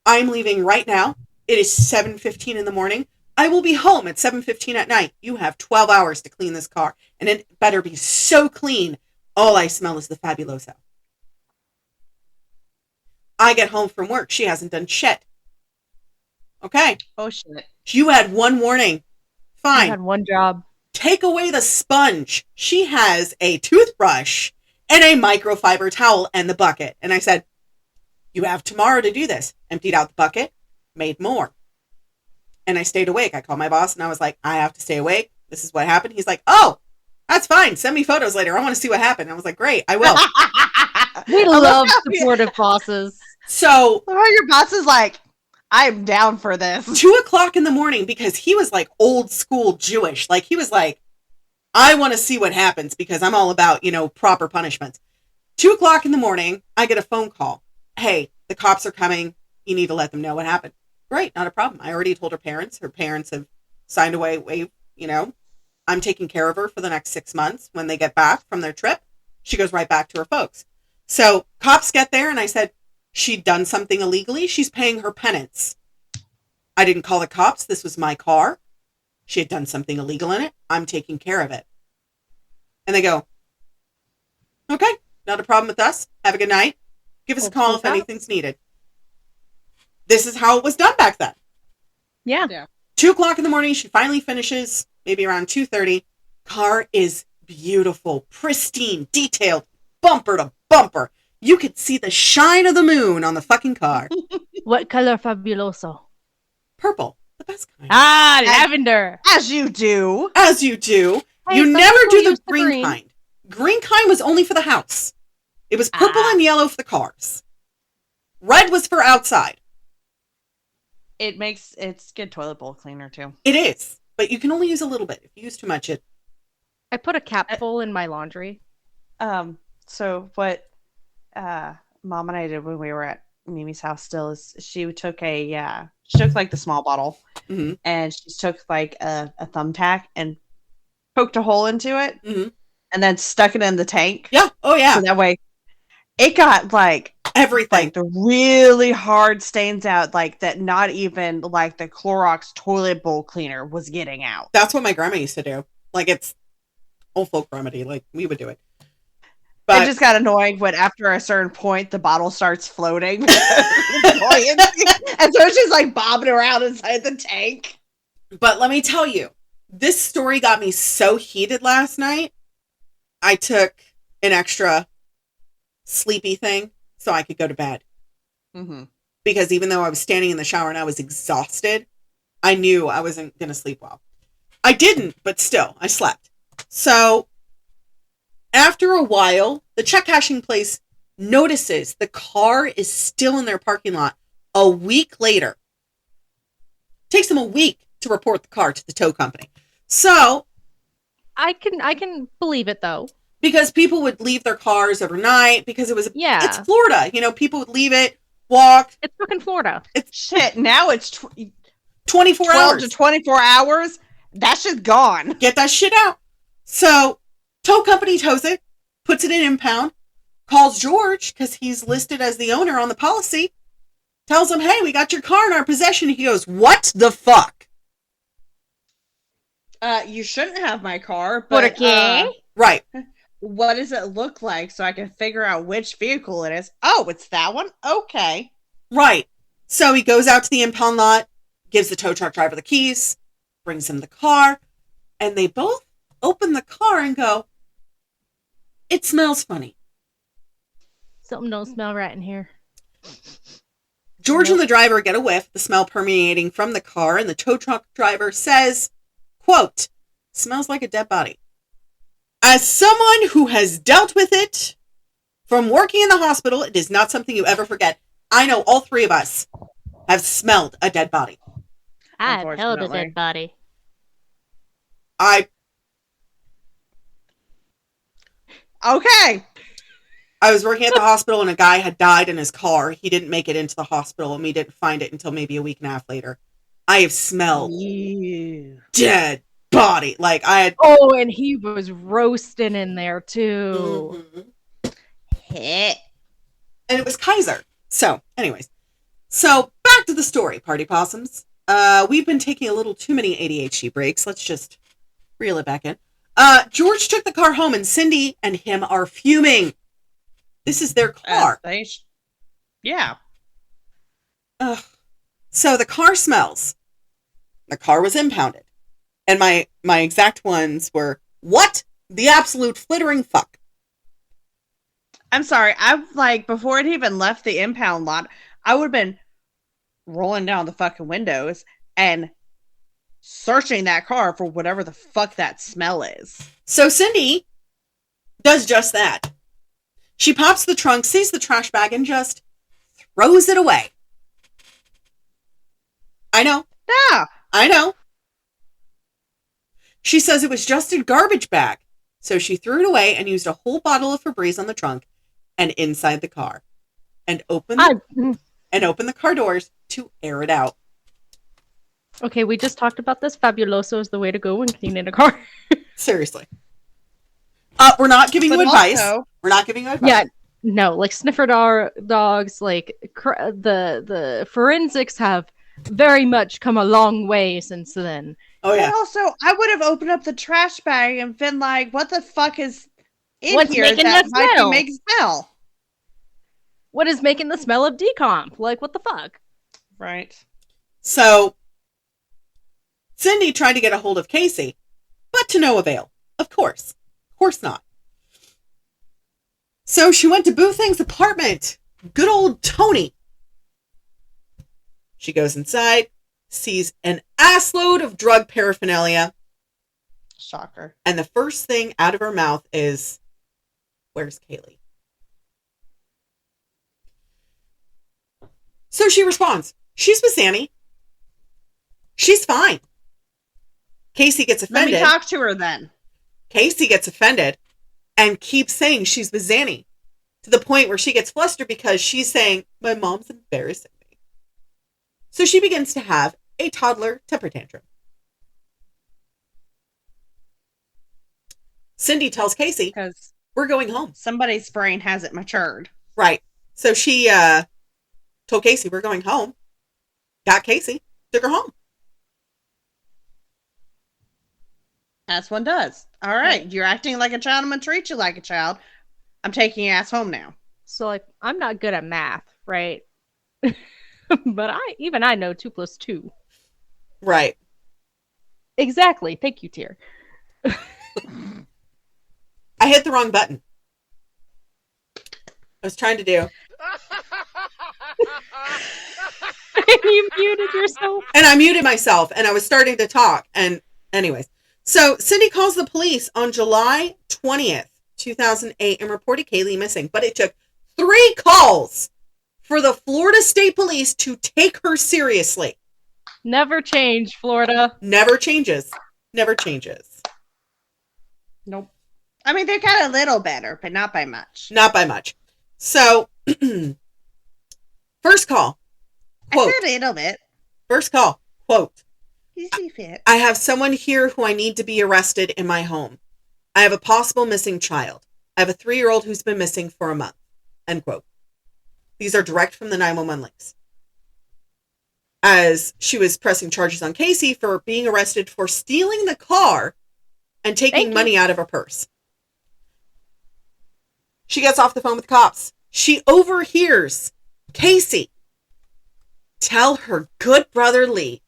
I'm leaving right now. It is 7:15 in the morning. I will be home at 7:15 at night. You have 12 hours to clean this car. And it better be so clean. All I smell is the Fabuloso. I get home from work. She hasn't done shit. Okay. Oh, shit. You had one warning. I Fine. had one job. Take away the sponge. She has a toothbrush and a microfiber towel and the bucket. And I said, you have tomorrow to do this. Emptied out the bucket, made more. And I stayed awake. I called my boss and I was like, I have to stay awake. This is what happened. He's like, oh, that's fine. Send me photos later. I want to see what happened. I was like, great, I will. We love supportive bosses. So your boss is like, I'm down for this. 2:00 in the morning, because he was like old school Jewish. Like he was like, I want to see what happens because I'm all about, proper punishments. 2:00 in the morning, I get a phone call. Hey, the cops are coming. You need to let them know what happened. Great, not a problem. I already told her parents. Her parents have signed away, I'm taking care of her for the next 6 months. When they get back from their trip, she goes right back to her folks. So cops get there and I said, she'd done something illegally. She's paying her penance. I didn't call the cops. This was my car. She had done something illegal in it. I'm taking care of it. And they go, okay, not a problem with us. Have a good night. Give us a call if anything's needed. This is how it was done back then. Yeah. 2:00 in the morning, she finally finishes, maybe around 2:30. Car is beautiful, pristine, detailed, bumper to bumper. You could see the shine of the moon on the fucking car. What color Fabuloso? Purple, the best kind. Ah, lavender. As you do. As you do. Hey, You some never people do the use the green green. kind. Green kind was only for the house. It was purple and yellow for the cars. Red was for outside. It's good toilet bowl cleaner too. It is, but you can only use a little bit. If you use too much, it... I put a cap full in my laundry. So what Mom and I did when we were at Mimi's house still is she took like the small bottle Mhm. and she took like a thumbtack and poked a hole into it Mhm. and then stuck it in the tank. Yeah. Oh, yeah. So that way it got like Everything. the really hard stains out, like that not even like the Clorox toilet bowl cleaner was getting out. That's what my grandma used to do. Like, it's old folk remedy. Like, we would do it. But It just got annoying when after a certain point the bottle starts floating. And so she's like bobbing around inside the tank. But let me tell you, this story got me so heated last night. I took an extra sleepy thing so I could go to bed. Mm-hmm. Because even though I was standing in the shower and I was exhausted, I knew I wasn't going to sleep well. I didn't, but still, I slept. So after a while, the check cashing place notices the car is still in their parking lot a week later. Takes them a week to report the car to the tow company. So I can believe it though. because people would leave their cars overnight because it's Yeah. Florida. People would leave it, walk. It's fucking Florida. Shit, now it's 24 12 hours. to 24 hours. That shit's gone. Get that shit out. So tow company tows it, puts it in impound, calls George because he's listed as the owner on the policy, tells him, hey, we got your car in our possession. He goes, what the fuck? You shouldn't have my car, Por but qué? Right. what does it look like so I can figure out which vehicle it is? Oh, it's that one? Okay. Right. So he goes out to the impound lot, gives the tow truck driver the keys, brings him the car, and they both open the car and go, it smells funny. Something don't smell right in here. George and the driver get a whiff, the smell permeating from the car, and the tow truck driver says, quote, smells like a dead body. As someone who has dealt with it from working in the hospital, it is not something you ever forget. I know all three of us have smelled a dead body. I've held a Unfortunately. dead body. Okay. I was working at the hospital and a guy had died in his car. He didn't make it into the hospital and we didn't find it until maybe a week and a half later. I have smelled dead body. Like I had. Oh, and he was roasting in there too. Hit. And it was Kaiser. So, anyways. So, back to the story, party possums. We've been taking a little too many ADHD breaks. Let's just reel it back in. George took the car home and Cindy and him are fuming. This is their car. Yeah. Ugh. So the car smells. The car was impounded. And my exact ones were, what? The absolute flittering fuck. I'm sorry. I like before it even left the impound lot, I would have been rolling down the fucking windows and searching that car for whatever the fuck that smell is. So Cindy does just that. She pops the trunk, sees the trash bag, and just throws it away. I know. Yeah. I know. She says it was just a garbage bag. So she threw it away and used a whole bottle of Febreze on the trunk and inside the car. And opened the car doors to air it out. Okay, we just talked about this. Fabuloso is the way to go when cleaning a car. Seriously. We're not giving you advice. We're not giving you advice. Yeah, no, like sniffer dogs, like the forensics have very much come a long way since then. Oh yeah. And also, I would have opened up the trash bag and been like, "What the fuck is in What's here making that that might smell? be making smell?" What is making the smell of decomp? Like, what the fuck? Right. So Cindy tried to get a hold of Casey, but to no avail. Of course not. So she went to Boothang's apartment. Good old Tony. She goes inside, sees an assload of drug paraphernalia. Shocker. And the first thing out of her mouth is, "Where's Kaylee?" So she responds, "She's with Zanny. She's fine." Casey gets offended. Let me talk to her then. Casey gets offended and keeps saying she's with Zanny to the point where she gets flustered because she's saying, "My mom's embarrassing me." So she begins to have a toddler temper tantrum. Cindy tells Casey, Because "We're going home." somebody's brain hasn't matured. Right. So she told Casey, "We're going home." Got Casey, took her home. As one does. All right. You're acting like a child. I'm going to treat you like a child. I'm taking your ass home now. So, like, I'm not good at math, right? But I know 2 + 2. Right. Exactly. Thank you, Tier. I hit the wrong button. I was trying to do. You muted yourself. And I muted myself and I was starting to talk. And anyways. So Cindy calls the police on July 20th, 2008 and reported Kaylee missing. But it took 3 calls for the Florida State Police to take her seriously. Never change, Florida. Never changes. Never changes. Nope. I mean, they got a little better, but not by much. Not by much. So, first call. Quote. I said a little bit. First call. Quote. You see fit. "I have someone here who I need to be arrested in my home. I have a possible missing child. I have a 3-year-old who's been missing for a month." End quote. These are direct from the 911 links. As she was pressing charges on Casey for being arrested for stealing the car and taking money out of her purse. She gets off the phone with cops. She overhears Casey tell her good brother Lee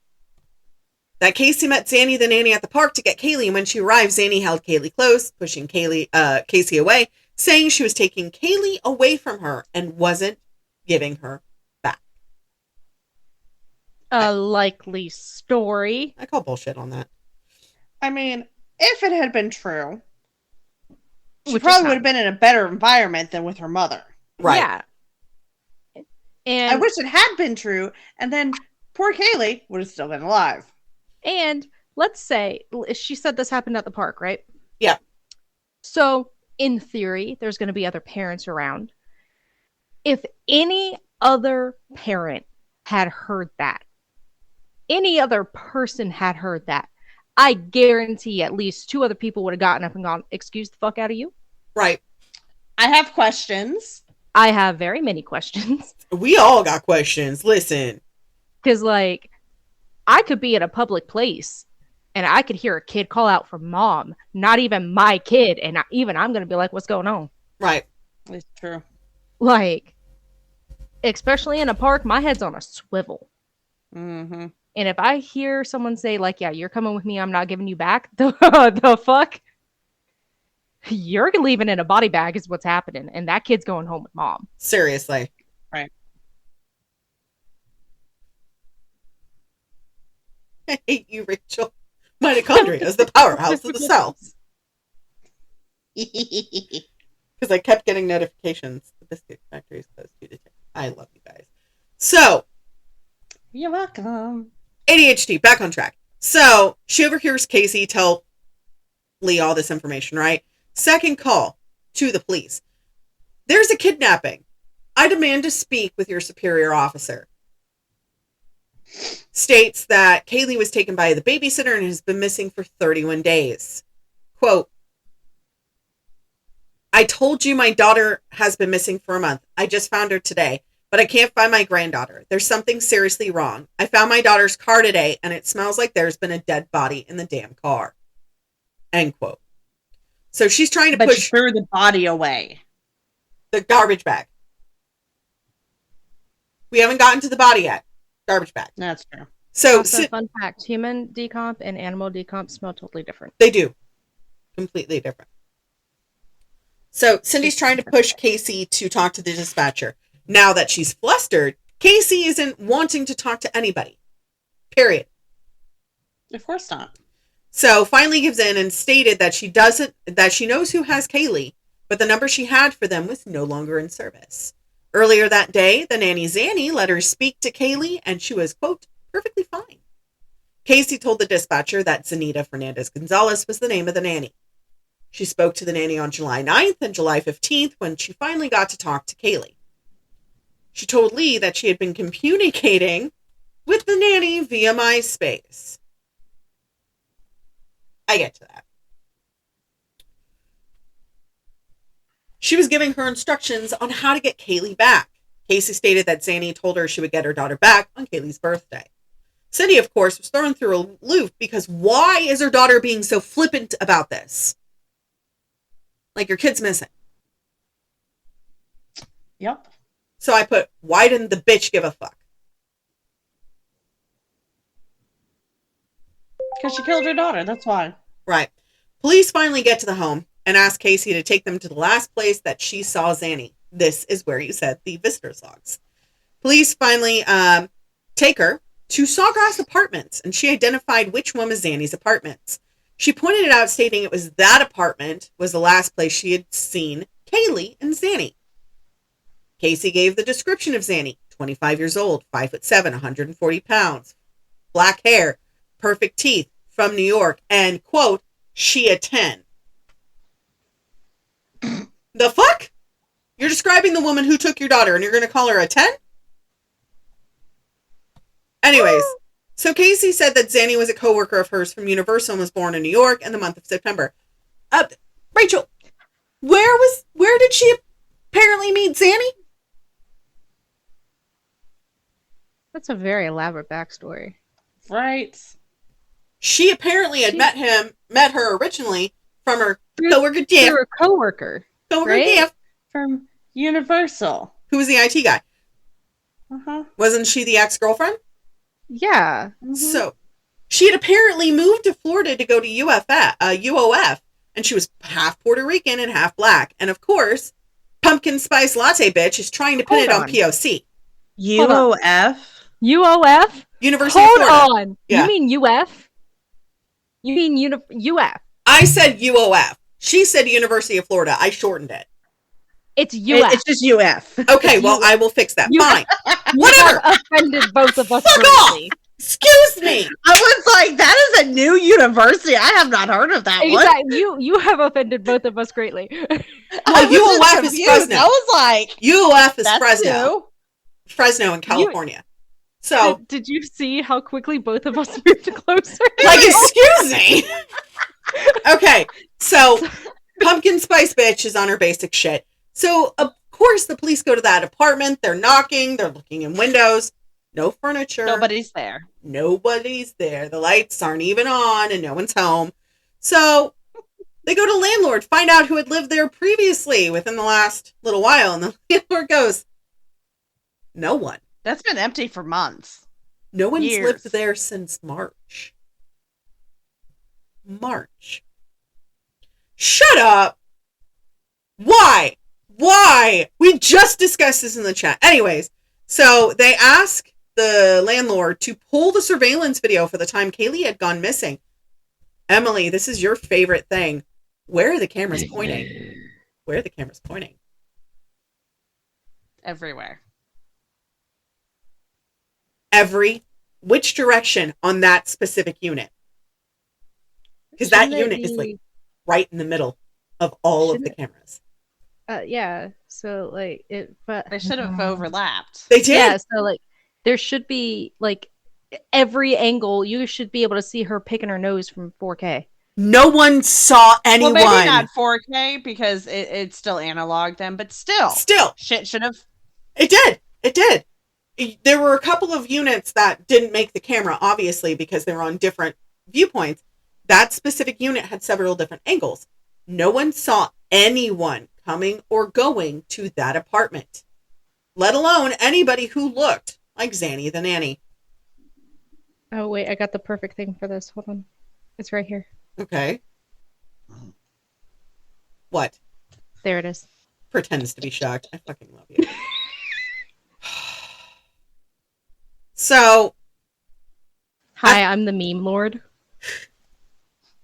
that Casey met Zanny the Nanny at the park to get Kaylee, and when she arrived, Zanny held Kaylee close, pushing Casey away, saying she was taking Kaylee away from her and wasn't giving her back. A likely story. I call bullshit on that. I mean, if it had been true, she Which probably is would have been in a better environment than with her mother. Right. Yeah. And I wish it had been true, and then poor Kaylee would have still been alive. And let's say she said this happened at the park, right? Yeah. So in theory, there's going to be other parents around. If any other parent had heard that, any other person had heard that, I guarantee at least 2 other people would have gotten up and gone, excuse the fuck out of you. Right. I have questions. I have very many questions. We all got questions. Listen. Because, like, I could be in a public place and I could hear a kid call out for mom, not even my kid. And I'm going to be like, what's going on? Right. It's true. Like, especially in a park, my head's on a swivel. Mm-hmm. And if I hear someone say, like, yeah, you're coming with me, I'm not giving you back, the fuck? You're leaving in a body bag is what's happening. And that kid's going home with mom. Seriously. Right. I hate you, Rachel. Mitochondria is the powerhouse of the cells. Because I kept getting notifications. The biscuit factory is closed due to tech. I love you guys. So, You're welcome. ADHD, back on track. So, she overhears Casey tell Lee all this information, right? Second call to the police. There's a kidnapping. I demand to speak with your superior officer. States that Kaylee was taken by the babysitter and has been missing for 31 days. Quote, I told you my daughter has been missing for a month. I just found her today, but I can't find my granddaughter. There's something seriously wrong. I found my daughter's car today, and it smells like there's been a dead body in the damn car. End quote. So she's trying to But push she threw the body away. the garbage bag. We haven't gotten to the body yet. Garbage bag. That's true. So Also, fun fact, human decomp and animal decomp smell totally different. they do. Completely different. So Cindy's trying to push Casey to talk to the dispatcher. Now that she's flustered, Casey isn't wanting to talk to anybody. Period. Of course not. So finally gives in and stated that she knows who has Kaylee, but the number she had for them was no longer in service. Earlier that day, the nanny Zanny let her speak to Kaylee, and she was, quote, perfectly fine. Casey told the dispatcher that Zanita Fernandez-Gonzalez was the name of the nanny. She spoke to the nanny on July 9th and July 15th when she finally got to talk to Kaylee. She told Lee that she had been communicating with the nanny via MySpace. I get to that. She was giving her instructions on how to get Kaylee back. Casey stated that Zanny told her she would get her daughter back on Kaylee's birthday. Cindy, of course, was thrown through a loop because why is her daughter being so flippant about this? Like, your kid's missing. Yep. So I put, why didn't the bitch give a fuck? Because she killed her daughter. That's why. Right. Police finally get to the home and ask Casey to take them to the last place that she saw Zanny. This is where you said the visitor's logs. Police finally take her to Sawgrass Apartments, and she identified which one was Zanny's apartments. She pointed it out, stating it was that apartment was the last place she had seen Kaylee and Zanny. Casey gave the description of Zanny: 25 years old, 5'7", 140 pounds, black hair, perfect teeth, from New York, and, quote, she a 10. The fuck? You're describing the woman who took your daughter and you're going to call her a 10? Anyways, so Casey said that Zanny was a coworker of hers from Universal and was born in New York in the month of September. Rachel, where did she apparently meet Zanny? That's a very elaborate backstory. Right. She apparently had met her originally from her coworker Jeff. Through a coworker. Coworker Jeff, From Universal. who was the IT guy. Uh-huh. Wasn't she the ex-girlfriend? Yeah. Mhm. So she had apparently moved to Florida to go to UOF, and she was half Puerto Rican and half black. And of course, pumpkin spice latte bitch is trying to pin Hold it on on. POC. UOF? UOF? University Hold of Florida. on. Yeah. You mean UF? You mean UF? I said UOF. She said University of Florida. I shortened it. It's UF. It's just UF. Okay, well, I will fix that. You- Whatever. You have offended both of us Fuck greatly. Excuse me. I was like, that is a new university. I have not heard of that one. Exactly. You have offended both of us greatly. I was UOF just is confused. Fresno. I was like, UOF is that's Fresno. new. Fresno in California. So, Did you see how quickly both of us moved closer? like, excuse me. Okay, so Pumpkin Spice Bitch is on her basic shit. So, of course, the police go to that apartment. They're knocking. They're looking in windows. No furniture. Nobody's there. Nobody's there. The lights aren't even on and no one's home. So they go to landlord, find out who had lived there previously within the last little while. And the landlord goes, no one. That's been empty for months. No one's Years. lived there since March. March. Shut up. Why? Why? We just discussed this in the chat. Anyways, so they ask the landlord to pull the surveillance video for the time Kaylee had gone missing. Emily, this is your favorite thing. Where are the cameras pointing? Where are the cameras pointing? Everywhere. Which direction on that specific unit? Because that Shouldn't it unit is like be- right in the middle of all of the Shouldn't cameras. Yeah. So like it, but They should have overlapped. They did. yeah. So like there should be like every angle. You should be able to see her picking her nose from 4K. No one saw anyone. Well, maybe not 4K because it's still analog then, but still. Still, Shit should have. it did. It did. There were a couple of units that didn't make the camera, obviously, because they were on different viewpoints. That specific unit had several different angles. No one saw anyone coming or going to that apartment, let alone anybody who looked like Zanny the Nanny. Oh wait, I got the perfect thing for this. Hold on, it's right here. Okay. What? There it is. Pretends to be shocked. I fucking love you. So Hi, I'm the meme lord.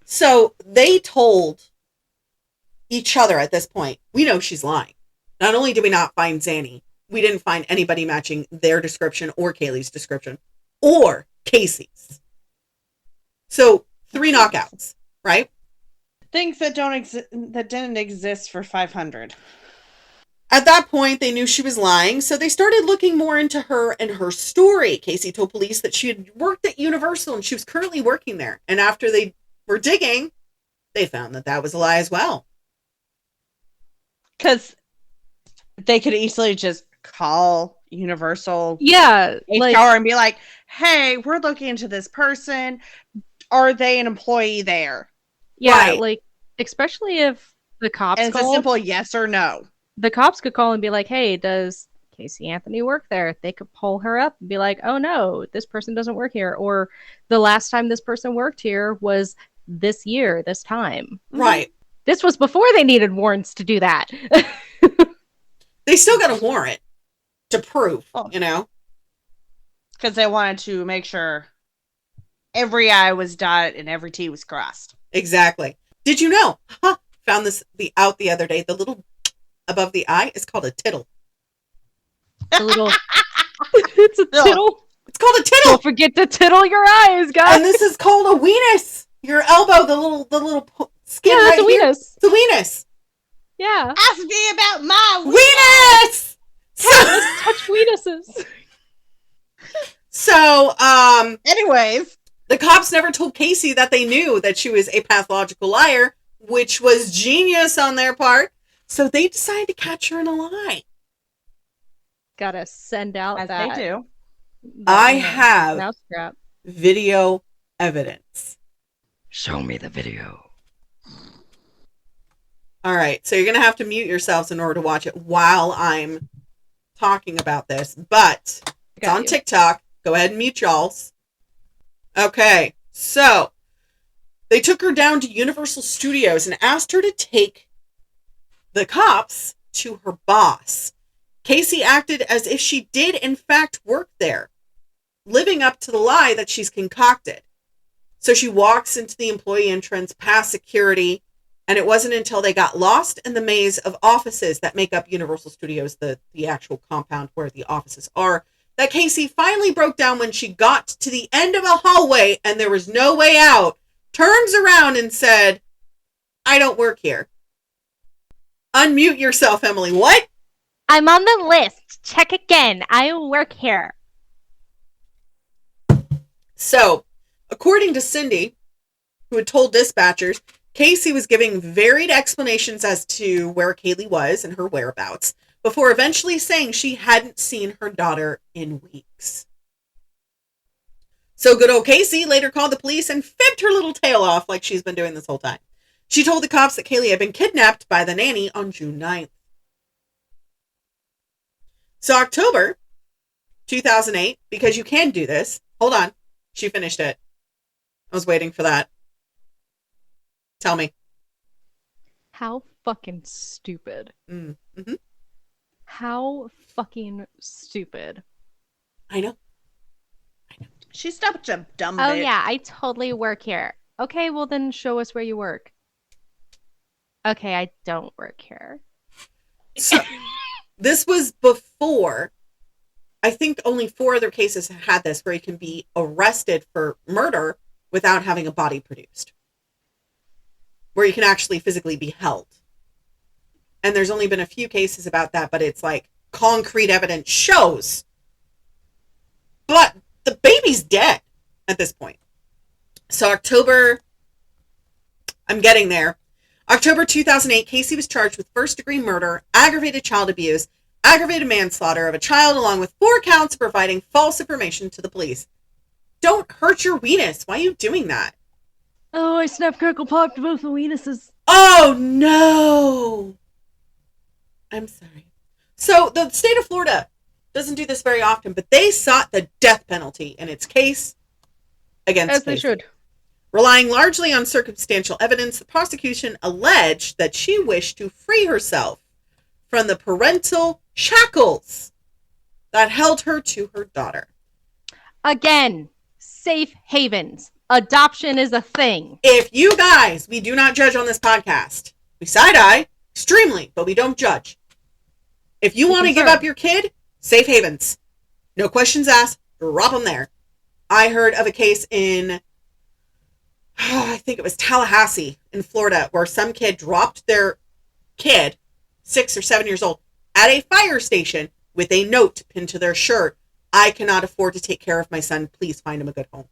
So they told each other at this point, we know she's lying. Not only did we not find Zanny, we didn't find anybody matching their description or Kaylee's description or Casey's. So 3 knockouts, right? Things that that didn't exist for 500. At that point, they knew she was lying, so they started looking more into her and her story. Casey told police that she had worked at Universal and she was currently working there. And after they were digging, they found that that was a lie as well. Because they could easily just call Universal Yeah, HR like and be like, hey, we're looking into this person. Are they an employee there? yeah, Right. like especially if the cops And it's a call, simple yes or no. the cops could call and be like, "Hey, does Casey Anthony work there?" They could pull her up and be like, "Oh no, this person doesn't work here," or the last time this person worked here was this year, this time. Right. This was before they needed warrants to do that. They still got a warrant to prove, Oh. you know? Because they wanted to make sure every I was dotted and every T was crossed. Exactly. Did you know? Found this out the other day. The little above the eye is called a tittle. A little. It's a tittle. It's called a tittle. Don't forget to tittle your eyes, guys. And this is called a weenus. Your elbow, the little skin Yeah, that's right a here. weenus. It's a weenus. Yeah. Ask me about my Weenus. Let's touch weenuses. So, Anyways, the cops never told Casey that they knew that she was a pathological liar, which was genius on their part. So they decided to catch her in a lie. Gotta send out as that. they do. I have Mousetrap. video evidence. Show me the video. All right, so you're going to have to mute yourselves in order to watch it while I'm talking about this, but it's Got on you. TikTok. Go ahead and mute y'all's. Okay, so they took her down to Universal Studios and asked her to take the cops to her boss. Casey acted as if she did in fact work there, living up to the lie that she's concocted. So she walks into the employee entrance past security, and it wasn't until they got lost in the maze of offices that make up Universal Studios, the actual compound where the offices are, that Casey finally broke down when she got to the end of a hallway and there was no way out, turns around and said, "I don't work here." Unmute yourself, Emily. What? I'm on the list. Check again. I work here. So, according to Cindy, who had told dispatchers, Casey was giving varied explanations as to where Kaylee was and her whereabouts, before eventually saying she hadn't seen her daughter in weeks. So good old Casey later called the police and fibbed her little tail off like she's been doing this whole time. She told the cops that Kaylee had been kidnapped by the nanny on June 9th. So October 2008, because you can do this. Hold on. She finished it. I was waiting for that. Tell me. How fucking stupid. Mm-hmm. How fucking stupid. I know. She's such a dumb Oh, bitch. yeah, I totally work here. Okay, well then show us where you work. Okay, I don't work here. So, this was before, I think only 4 other cases had this, where you can be arrested for murder without having a body produced. Where you can actually physically be held. And there's only been a few cases about that, but it's like concrete evidence shows. But the baby's dead at this point. So I'm getting there. October 2008, Casey was charged with first-degree murder, aggravated child abuse, aggravated manslaughter of a child, along with 4 counts of providing false information to the police. Don't hurt your weenus. Why are you doing that? Oh, I snapped, crackle, popped both the weenuses. Oh, no. I'm sorry. So the state of Florida doesn't do this very often, but they sought the death penalty in its case against As they Casey. should. Relying largely on circumstantial evidence, the prosecution alleged that she wished to free herself from the parental shackles that held her to her daughter. Again, safe havens. Adoption is a thing. If you guys, we do not judge on this podcast. We side-eye extremely, but we don't judge. If you want to give up your kid, safe havens. No questions asked. Drop them there. I heard of a case in, I think it was Tallahassee in Florida, where some kid dropped their kid, 6 or 7 years old, at a fire station with a note pinned to their shirt. "I cannot afford to take care of my son. Please find him a good home."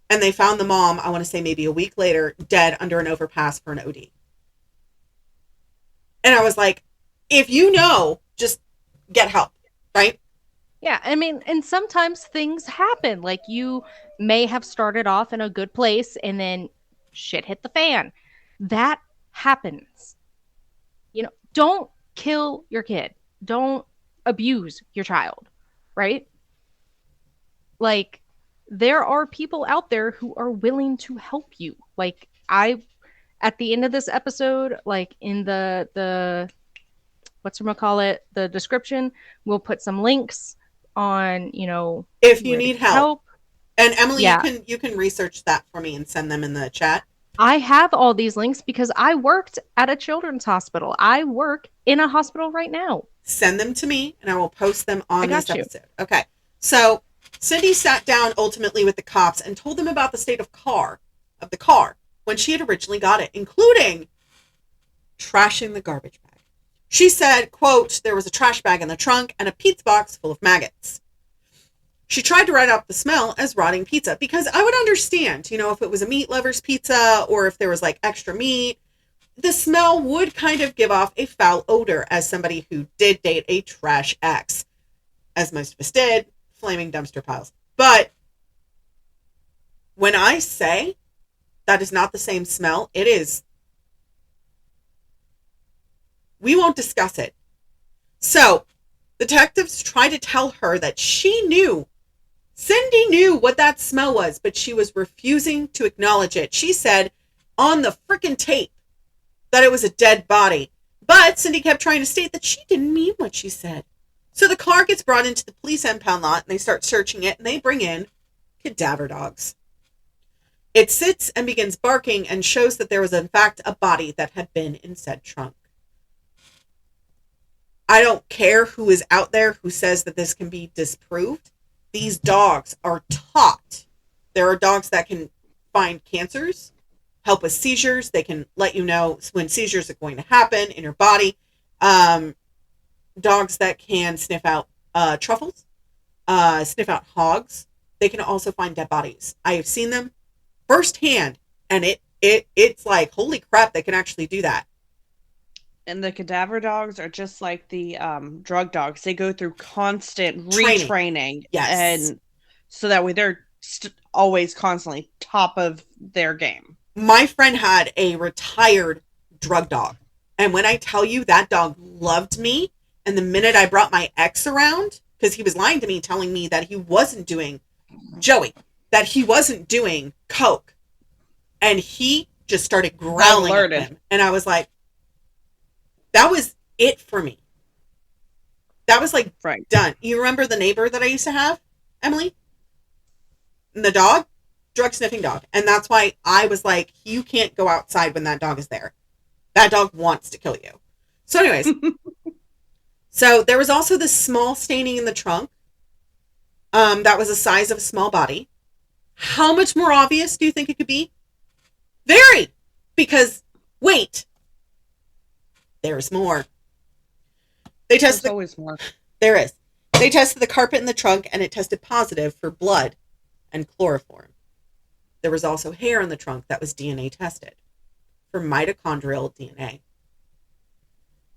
And they found the mom, I want to say maybe a week later, dead under an overpass for an OD. And I was like, if you know, just get help, right? Yeah, I mean, and sometimes things happen. Like, you may have started off in a good place and then shit hit the fan. That happens. You know, don't kill your kid. Don't abuse your child, right? Like, there are people out there who are willing to help you. Like, at the end of this episode, like in the the description, we'll put some links on, if you need help. And Emily, you can research that for me and send them in the chat. I have all these links because I worked at a children's hospital. I work in a hospital right now. Send them to me and I will post them on this episode. Okay. So Cindy sat down ultimately with the cops and told them about the state of the car when she had originally got it, including trashing the garbage bag. She said, quote, "There was a trash bag in the trunk and a pizza box full of maggots." She tried to write out the smell as rotting pizza, because I would understand, if it was a meat lover's pizza or if there was like extra meat, the smell would kind of give off a foul odor as somebody who did date a trash ex, as most of us did, flaming dumpster piles. But when I say that is not the same smell, it is. We won't discuss it. So detectives tried to tell her that Cindy knew what that smell was, but she was refusing to acknowledge it. She said on the freaking tape that it was a dead body. But Cindy kept trying to state that she didn't mean what she said. So the car gets brought into the police impound lot and they start searching it and they bring in cadaver dogs. It sits and begins barking and shows that there was in fact a body that had been in said trunk. I don't care who is out there who says that this can be disproved. These dogs are taught. There are dogs that can find cancers, help with seizures. They can let you know when seizures are going to happen in your body. Dogs that can sniff out truffles, sniff out hogs. They can also find dead bodies. I have seen them firsthand, and it's like, holy crap, they can actually do that. And the cadaver dogs are just like the drug dogs. They go through constant retraining. Yes. And so that way they're always constantly top of their game. My friend had a retired drug dog. And when I tell you that dog loved me, and the minute I brought my ex around, because he was lying to me, telling me that he wasn't doing that he wasn't doing coke. And he just started growling at him. And I was like, that was it for me. That was like, right. Done. You remember the neighbor that I used to have, Emily? And the dog? Drug sniffing dog. And that's why I was like, you can't go outside when that dog is there. That dog wants to kill you. So anyways, so there was also this small staining in the trunk. That was the size of a small body. How much more obvious do you think it could be? Very. Because, wait. There's more. There's always more. There is. They tested the carpet in the trunk, and it tested positive for blood and chloroform. There was also hair in the trunk that was DNA tested for mitochondrial DNA.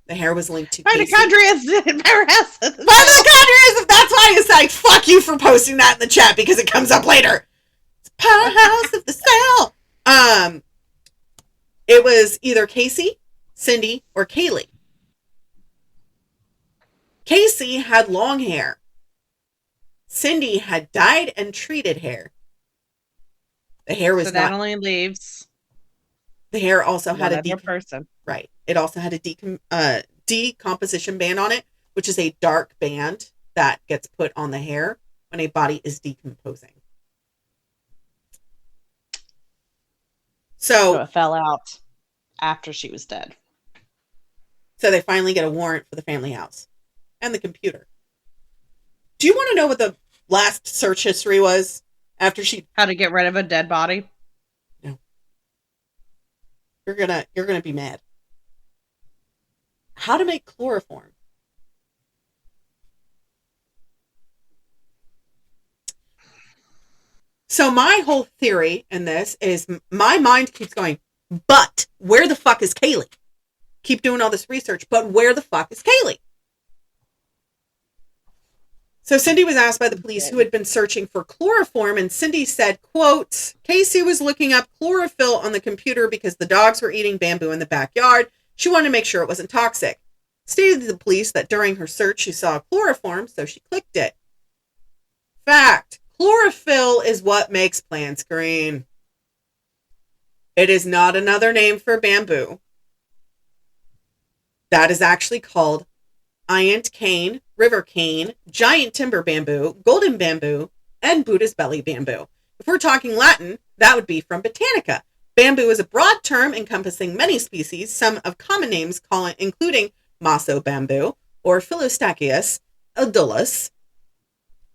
The hair was linked to mitochondria. Mitochondria. That's why it's like, fuck you for posting that in the chat, because it comes up later. It's powerhouse of the cell. It was either Casey, Cindy, or Kaylee. Casey had long hair. Cindy had dyed and treated hair. The hair was so that only leaves. The hair also had a person. Right. It also had a decomposition band on it, which is a dark band that gets put on the hair when a body is decomposing. So it fell out after she was dead. So they finally get a warrant for the family house and the computer. Do you want to know what the last search history was after she... How to get rid of a dead body? No. You're gonna be mad. How to make chloroform. So my whole theory in this is my mind keeps going, but where the fuck is Kaylee? Keep doing all this research, but where the fuck is Kaylee? So Cindy was asked by the police who had been searching for chloroform, and Cindy said, quote, Casey was looking up chlorophyll on the computer because the dogs were eating bamboo in the backyard. She wanted to make sure it wasn't toxic. Stated to the police that during her search she saw chloroform, so she clicked it. Fact, chlorophyll is what makes plants green. It is not another name for bamboo. That is actually called Iant cane, river cane, giant timber bamboo, golden bamboo, and Buddha's belly bamboo. If we're talking Latin, that would be from Botanica. Bamboo is a broad term encompassing many species, some of common names including maso bamboo or Philostachys adulus,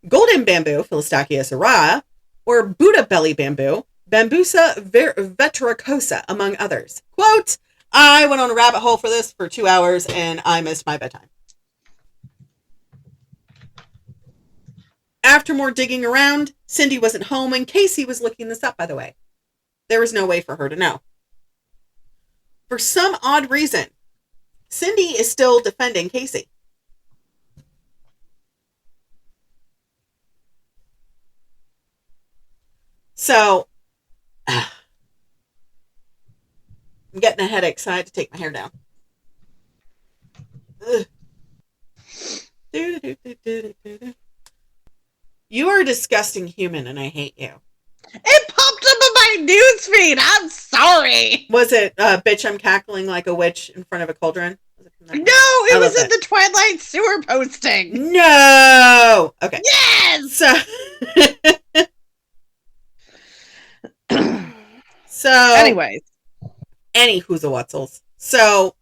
golden bamboo, Philostachys aurea, or Buddha belly bamboo, Bambusa vetericosa, among others. Quote, I went on a rabbit hole for this for 2 hours and I missed my bedtime. After more digging around, Cindy wasn't home and Casey was looking this up, by the way. There was no way for her to know. For some odd reason, Cindy is still defending Casey. So, I'm getting a headache, so I had to take my hair down. You are a disgusting human, and I hate you. It popped up on my newsfeed. I'm sorry. Was it, bitch, I'm cackling like a witch in front of a cauldron? No, it was in the Twilight Sewer posting. No! Okay. Yes! So anyways. Any who's-a-wutzels. So,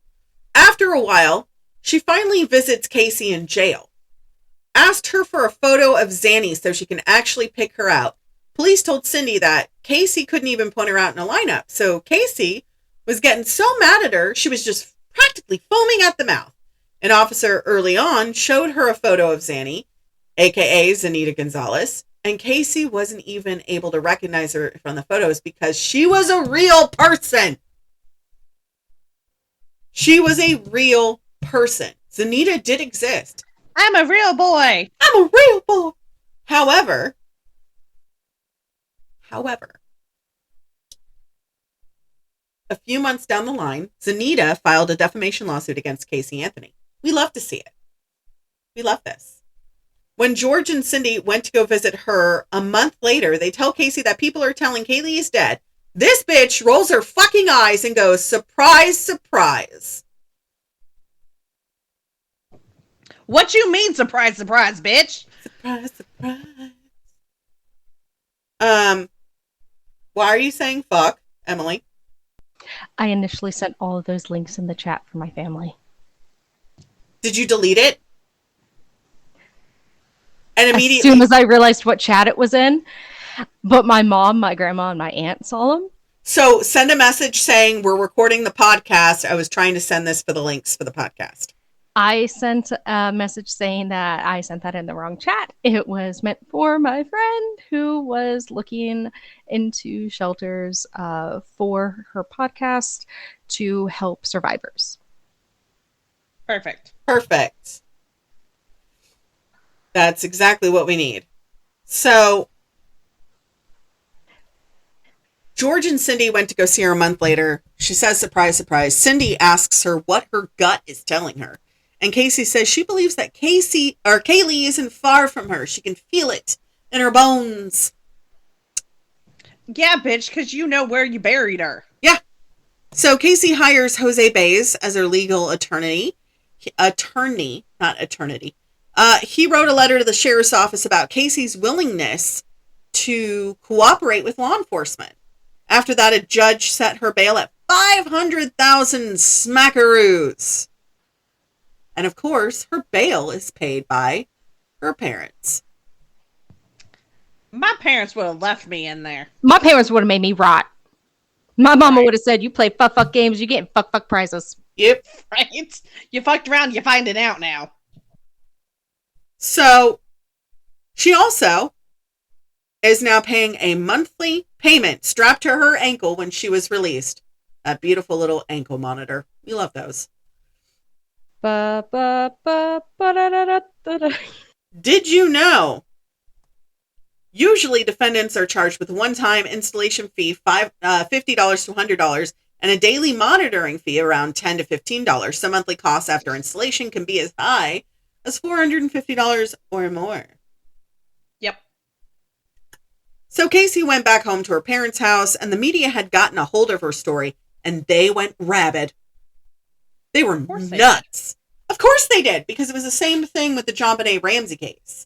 after a while, She finally visits Casey in jail. Asked her for a photo of Zanny so she can actually pick her out. Police told Cindy that Casey couldn't even point her out in a lineup. So Casey was getting so mad at her, she was just practically foaming at the mouth. An officer early on showed her a photo of Zanny, aka Zanita Gonzalez, and Casey wasn't even able to recognize her from the photos because she was a real person. She was a real person. Zanita did exist. I'm a real boy. I'm a real boy. However, a few months down the line, Zanita filed a defamation lawsuit against Casey Anthony. We love to see it. We love this. When George and Cindy went to go visit her a month later, they tell Casey that people are telling Kaylee is dead. This bitch rolls her fucking eyes and goes, surprise, surprise. What you mean, surprise, surprise, bitch? Surprise, surprise. Why are you saying fuck, Emily? I initially sent all of those links in the chat for my family. Did you delete it? And immediately, as soon as I realized what chat it was in, but my mom, my grandma, and my aunt saw them. So send a message saying we're recording the podcast. I was trying to send this for the links for the podcast. I sent a message saying that I sent that in the wrong chat. It was meant for my friend who was looking into shelters for her podcast to help survivors. Perfect. That's exactly what we need. So George and Cindy went to go see her a month later. She says, surprise, surprise. Cindy asks her what her gut is telling her. And Casey says she believes that Kaylee isn't far from her. She can feel it in her bones. Yeah, bitch, because you know where you buried her. Yeah. So Casey hires Jose Baez as her legal attorney. Not eternity. He wrote a letter to the sheriff's office about Casey's willingness to cooperate with law enforcement. After that, a judge set her bail at 500,000 smackaroos. And of course, her bail is paid by her parents. My parents would have left me in there. My parents would have made me rot. My mama would have said, you play fuck games, you get fuck prizes. Yep. Right? You fucked around, you find it out now. So, she also is now paying a monthly payment strapped to her ankle when she was released. That beautiful little ankle monitor. We love those. Did you know? Usually defendants are charged with a one-time installation fee, $50 to $100, and a daily monitoring fee around $10 to $15. Some monthly costs after installation can be as high as $450 or more. Yep. So Casey went back home to her parents' house, and the media had gotten a hold of her story, and they went rabid. They were nuts. Of course they did, because it was the same thing with the JonBenet Ramsey case.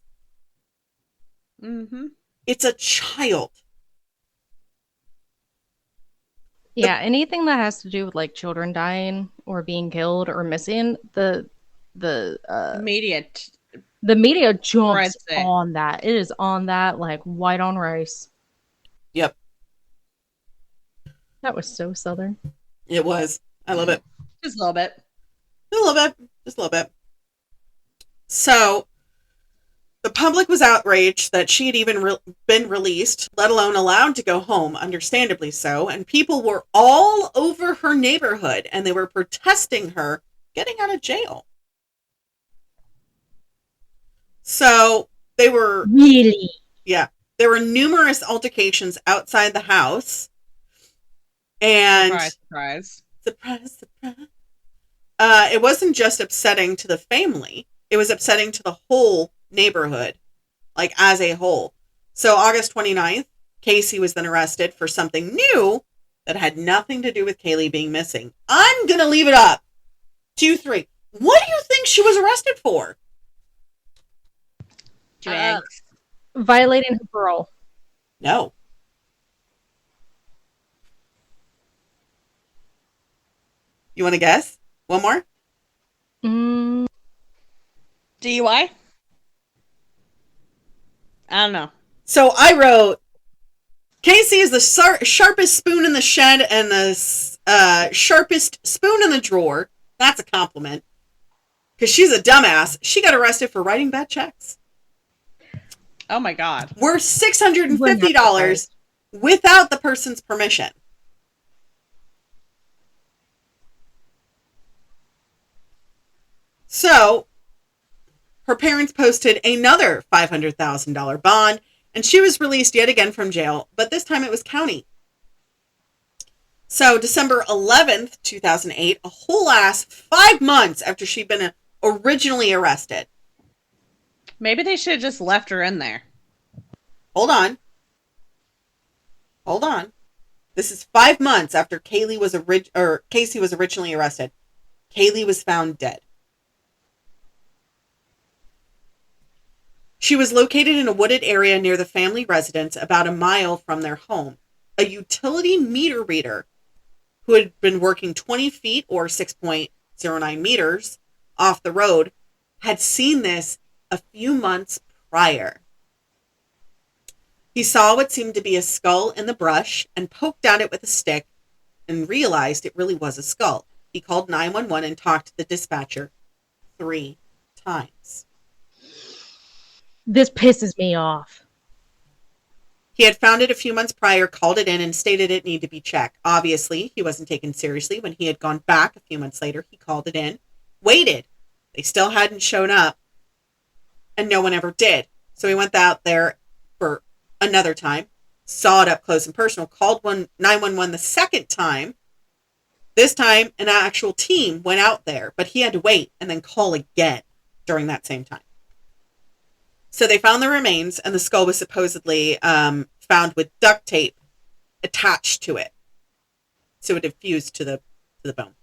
Mm-hmm. It's a child. Yeah, anything that has to do with like children dying or being killed or missing, the media jumps on that. It is on that like white on rice. Yep. That was so Southern. It was. I love it. Just a little bit. Just a little bit. So, the public was outraged that she had even been released, let alone allowed to go home, understandably so, and people were all over her neighborhood, and they were protesting her getting out of jail. So, they were... Really? Yeah. There were numerous altercations outside the house, and... Surprise. It wasn't just upsetting to the family. It was upsetting to the whole neighborhood, like as a whole. So August 29th, Casey was then arrested for something new that had nothing to do with Kaylee being missing. I'm going to leave it up. 2, 3. What do you think she was arrested for? Violating her parole. No. You want to guess? One more? Mm, DUI? I don't know. So I wrote, Casey is the sharpest spoon in the shed and the sharpest spoon in the drawer. That's a compliment. Because she's a dumbass. She got arrested for writing bad checks. Oh my God. Worth $650 without the person's permission. So, her parents posted another $500,000 bond, and she was released yet again from jail, but this time it was county. So, December 11th, 2008, a whole ass 5 months after she'd been originally arrested. Maybe they should have just left her in there. Hold on. This is 5 months after Casey was originally arrested. Kaylee was found dead. She was located in a wooded area near the family residence about a mile from their home. A utility meter reader who had been working 20 feet or 6.09 meters off the road had seen this a few months prior. He saw what seemed to be a skull in the brush and poked at it with a stick and realized it really was a skull. He called 911 and talked to the dispatcher 3 times. This pisses me off. He had found it a few months prior, called it in, and stated it needed to be checked. Obviously, he wasn't taken seriously. When he had gone back a few months later, he called it in, waited. They still hadn't shown up, and no one ever did. So he went out there for another time, saw it up close and personal, called 911 the second time. This time, an actual team went out there, but he had to wait and then call again during that same time. So they found the remains, and the skull was supposedly found with duct tape attached to it. So it had fused to the bone.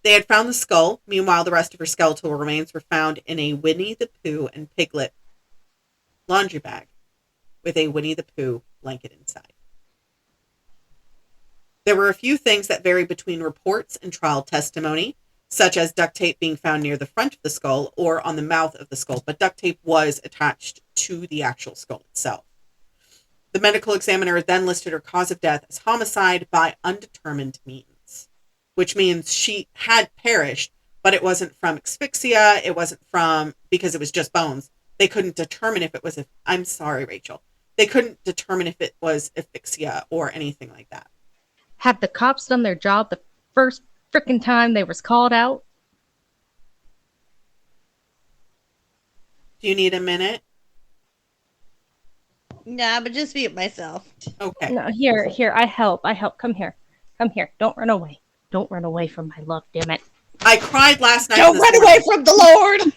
They had found the skull. Meanwhile, the rest of her skeletal remains were found in a Winnie the Pooh and Piglet laundry bag with a Winnie the Pooh blanket inside. There were a few things that vary between reports and trial testimony, such as duct tape being found near the front of the skull or on the mouth of the skull, but duct tape was attached to the actual skull itself. The medical examiner then listed her cause of death as homicide by undetermined means, which means she had perished, but it wasn't from asphyxia, it wasn't from, because it was just bones. They couldn't determine if it was, I'm sorry, Rachel. They couldn't determine if it was asphyxia or anything like that. Had the cops done their job the first freaking time they was called out? Do you need a minute? Nah, but just mute myself. Okay. No, here, I help. Come here. Don't run away. Don't run away from my love, damn it. I cried last night. Don't run away from the Lord!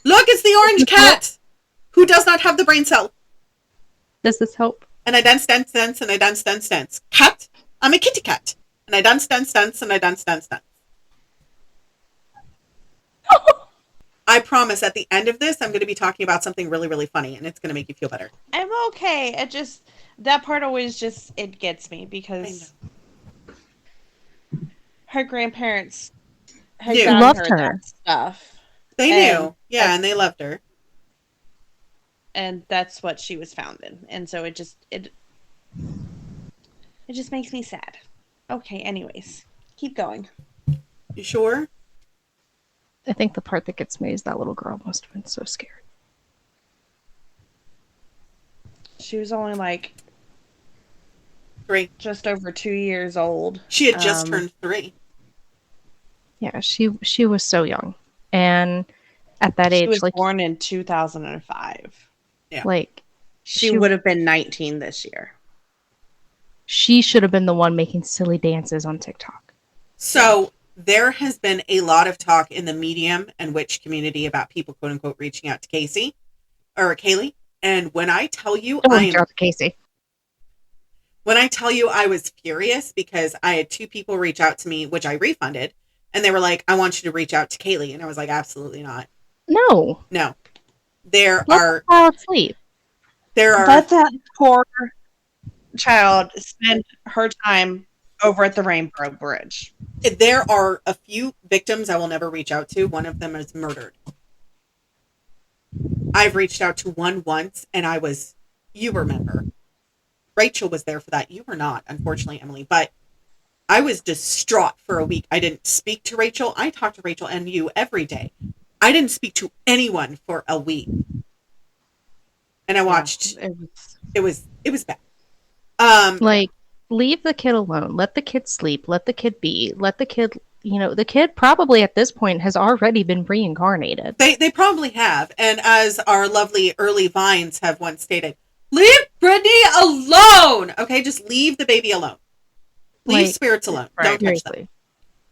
Look, it's the orange cat who does not have the brain cell. Does this help? And I dance, and I dance. Cat, I'm a kitty cat. And I dance, and I dance. I promise at the end of this, I'm going to be talking about something really, really funny, and it's going to make you feel better. I'm okay. That part always it gets me because her grandparents had gotten loved her. that stuff. They knew. Yeah, and they loved her. And that's what she was found in. And so it just makes me sad. Okay, anyways. Keep going. You sure? I think the part that gets me is that little girl must have been so scared. She was only like 3. just over 2 years old. She had just turned 3. Yeah, she was so young. And at that age, she was like, born in 2005. Yeah. Like She would have been 19 this year. She should have been the one making silly dances on TikTok. So there has been a lot of talk in the medium and witch community about people, quote unquote, reaching out to Casey or Kaylee. And when I tell you, Casey. When I tell you I was furious because I had 2 people reach out to me, which I refunded, and they were like, I want you to reach out to Kaylee. And I was like, absolutely not. No. There Let are... the child sleep. Let that poor child spend her time over at the Rainbow Bridge. There are a few victims I will never reach out to. One of them is murdered. I've reached out to one once, and you remember. Rachel was there for that. You were not, unfortunately, Emily, but I was distraught for a week. I didn't speak to Rachel. I talked to Rachel and you every day. I didn't speak to anyone for a week. And I watched. It was bad. Like, leave the kid alone. Let the kid sleep. Let the kid be. Let the kid, the kid probably at this point has already been reincarnated. They probably have. And as our lovely early Vines have once stated, leave Brittany alone. Okay, just leave the baby alone. Leave spirits alone. Right. Don't touch them.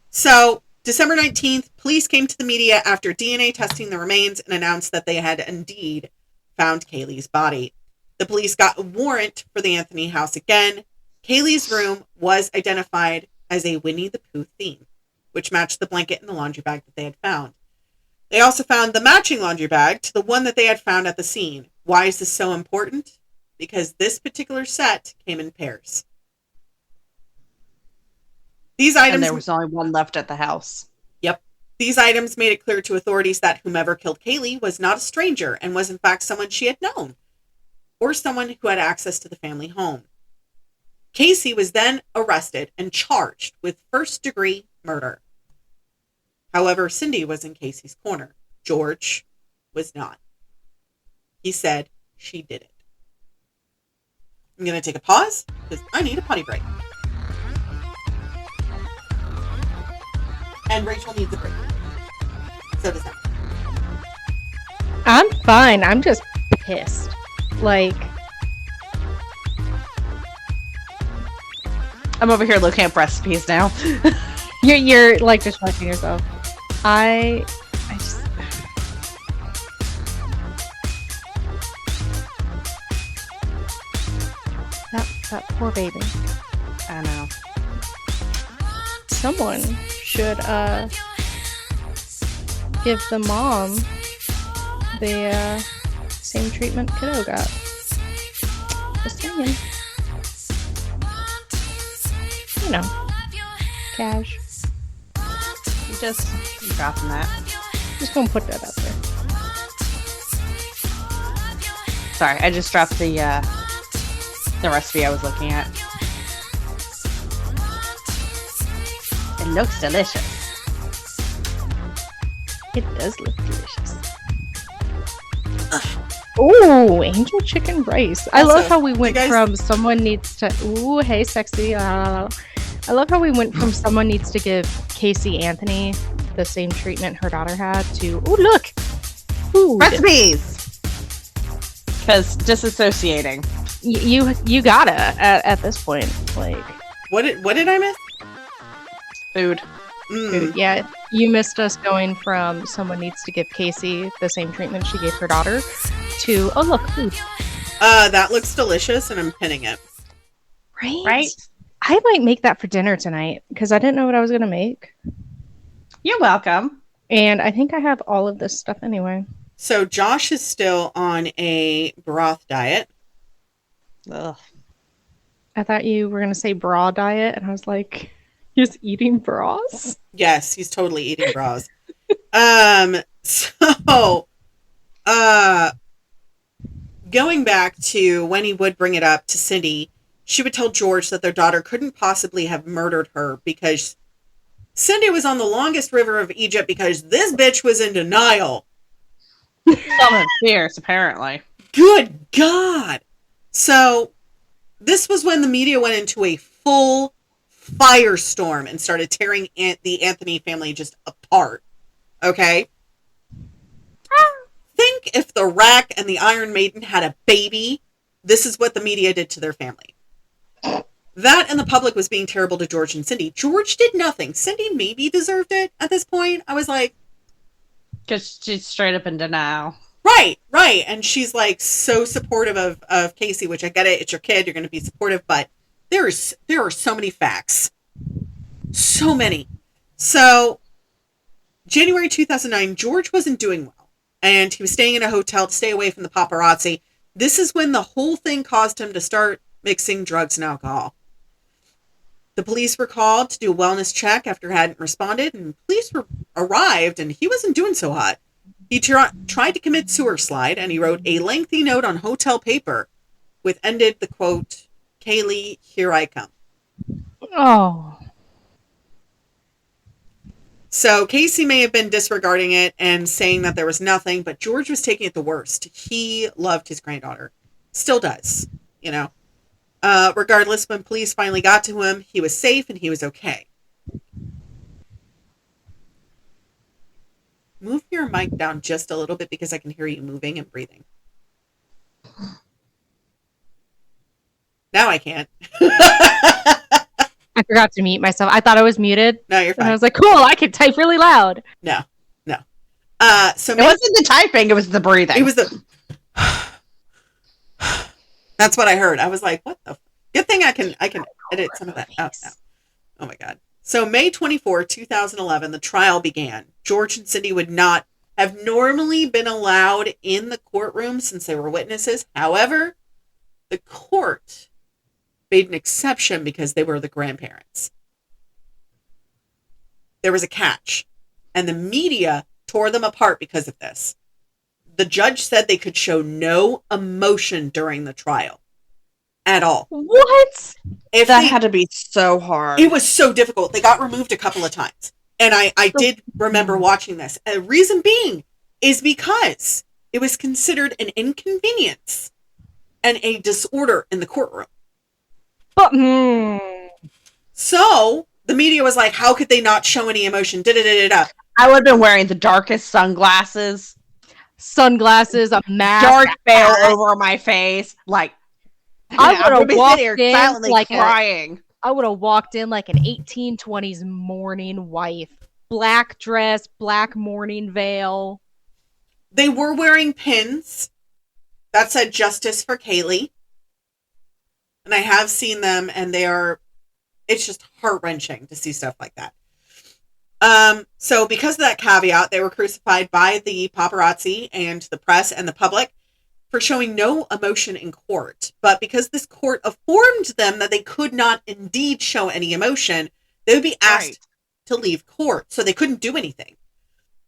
So, December 19th, police came to the media after DNA testing the remains and announced that they had indeed found Kaylee's body. The police got a warrant for the Anthony house again. Kaylee's room was identified as a Winnie the Pooh theme, which matched the blanket and the laundry bag that they had found. They also found the matching laundry bag to the one that they had found at the scene. Why is this so important? Because this particular set came in pairs. These items... And there was only one left at the house. Yep. These items made it clear to authorities that whomever killed Kaylee was not a stranger and was in fact someone she had known, or someone who had access to the family home. Casey was then arrested and charged with first-degree murder. However, Cindy was in Casey's corner. George was not. He said she did it. I'm going to take a pause because I need a potty break. And Rachel needs a break. So does that. I'm fine. I'm just pissed. Like, I'm over here looking at recipes now. you're like distracting yourself. I just... That poor baby. I know. Someone should give the mom the same treatment kiddo got. Just saying. Cash. You dropping that. Just gonna put that out there. Sorry, I just dropped the recipe I was looking at. It looks delicious. It does look delicious. Ooh, angel chicken rice. I love how we went from someone needs to... Ooh, hey, sexy. I love how we went from someone needs to give Casey Anthony the same treatment her daughter had to... Ooh, look! Food. Recipes! Because disassociating. You gotta, at this point. Like... What did I miss? Food. Food. Yeah, you missed us going from someone needs to give Casey the same treatment she gave her daughter to, oh look, food. That looks delicious and I'm pinning it. Right? I might make that for dinner tonight because I didn't know what I was going to make. You're welcome. And I think I have all of this stuff anyway. So Josh is still on a broth diet. Ugh. I thought you were going to say bra diet and I was like, he's eating bras? Yes, he's totally eating bras. Going back to when he would bring it up to Cindy, she would tell George that their daughter couldn't possibly have murdered her because Cindy was on the longest river of Egypt because this bitch was in denial. Some fierce, apparently. Good God. So this was when the media went into a full firestorm and started tearing the Anthony family just apart. Okay? Think if the Rack and the Iron Maiden had a baby, this is what the media did to their family. That and the public was being terrible to George and Cindy. George did nothing. Cindy maybe deserved it at this point. I was like... Because she's straight up in denial. Right. And she's like so supportive of Casey, which I get it. It's your kid. You're going to be supportive. But there are so many facts. So many. So, January 2009, George wasn't doing well. And he was staying in a hotel to stay away from the paparazzi. This is when the whole thing caused him to start mixing drugs and alcohol. The police were called to do a wellness check after he hadn't responded, and police arrived, and he wasn't doing so hot. He tried to commit suicide, and he wrote a lengthy note on hotel paper with ended the quote, "Kaylee, here I come." Oh. So Casey may have been disregarding it and saying that there was nothing, but George was taking it the worst. He loved his granddaughter. Still does, you know. Regardless, when police finally got to him, he was safe and he was okay. Move your mic down just a little bit because I can hear you moving and breathing. Now I can't. I forgot to mute myself. I thought I was muted. No, you're fine. And I was like, cool, I can type really loud. No. So it wasn't the typing, it was the breathing. It was the... That's what I heard. I was like, what the... Good thing I can edit some of that out now. Oh my God. So May 24, 2011, the trial began. George and Cindy would not have normally been allowed in the courtroom since they were witnesses. However, the court made an exception because they were the grandparents. There was a catch, and the media tore them apart because of this. The judge said they could show no emotion during the trial at all. What? That had to be so hard. It was so difficult. They got removed a couple of times. And I did remember watching this. The reason being is because it was considered an inconvenience and a disorder in the courtroom. But, So the media was like, how could they not show any emotion? I would have been wearing the darkest sunglasses. A mask. Dark veil over my face. Like, I would have walked in silently like crying. I would have walked in like an 1820s mourning wife. Black dress, black mourning veil. They were wearing pins that said "Justice for Kaylee." And I have seen them, and it's just heart-wrenching to see stuff like that. So because of that caveat, they were crucified by the paparazzi and the press and the public for showing no emotion in court. But because this court informed them that they could not indeed show any emotion, they would be asked to leave court. So they couldn't do anything.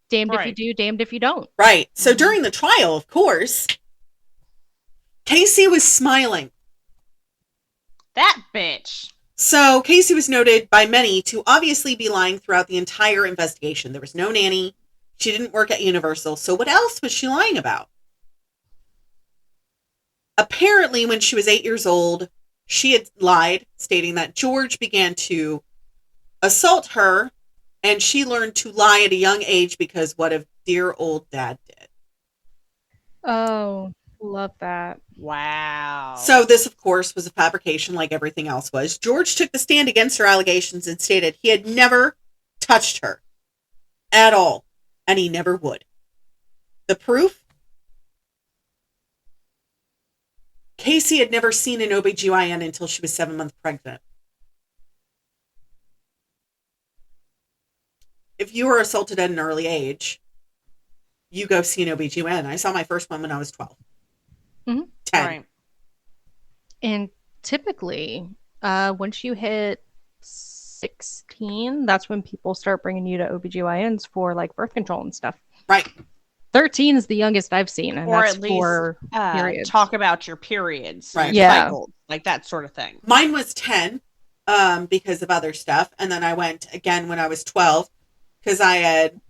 Damned if you do, damned if you don't. Right. So during the trial, of course, Casey was smiling. That bitch. So Casey was noted by many to obviously be lying throughout the entire investigation. There was no nanny. She didn't work at Universal. So what else was she lying about? Apparently, when she was 8 years old, she had lied, stating that George began to assault her, and she learned to lie at a young age because what a dear old dad did. Oh, love that. Wow. So this, of course, was a fabrication like everything else was. George took the stand against her allegations and stated he had never touched her at all, and he never would. The proof? Casey had never seen an OBGYN until she was 7 months pregnant. If you were assaulted at an early age, you go see an OBGYN. I saw my first one when I was 12. Mm-hmm. 10. Right. And typically, once you hit 16, that's when people start bringing you to OBGYNs for like birth control and stuff. Right. 13 is the youngest I've seen, and or that's at least for periods. talk about your periods, Right. Yeah. cycles, like that sort of thing. Mine was 10 because of other stuff. And then I went again when I was 12 because I had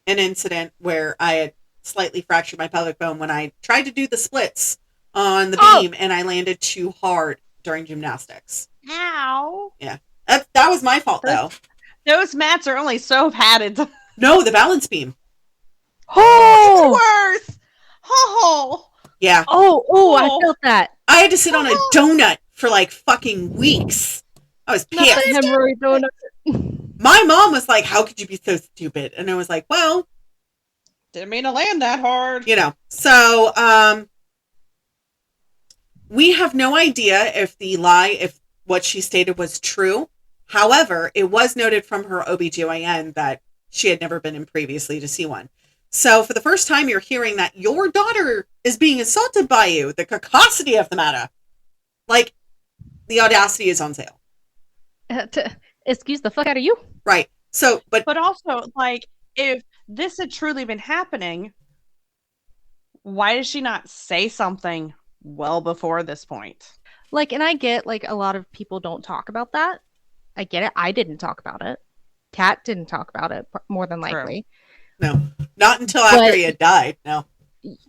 an incident where I had slightly fractured my pelvic bone when I tried to do the splits on the beam and I landed too hard during gymnastics. Ow. Yeah. That was my fault, though. Those mats are only so padded. No, the balance beam. Oh! It's worse. Oh. Yeah. Oh, I felt that. I had to sit on a donut for like fucking weeks. I was Not pissed. the hemorrhoid donut. My mom was like, how could you be so stupid? And I was like, well, Didn't mean to land that hard. you know. So, we have no idea if what she stated was true. However, it was noted from her OBGYN that she had never been in previously to see one. So for the first time, you're hearing that your daughter is being assaulted by you. The cacosity of the matter. Like, the audacity is on sale. Excuse the fuck out of you. Right. So, but But also, like, if this had truly been happening, why did she not say something well before this point? Like, and I get, like, a lot of people don't talk about that. I get it. I didn't talk about it. Kat didn't talk about it, more than True. likely. no, not until after But- he had died. No.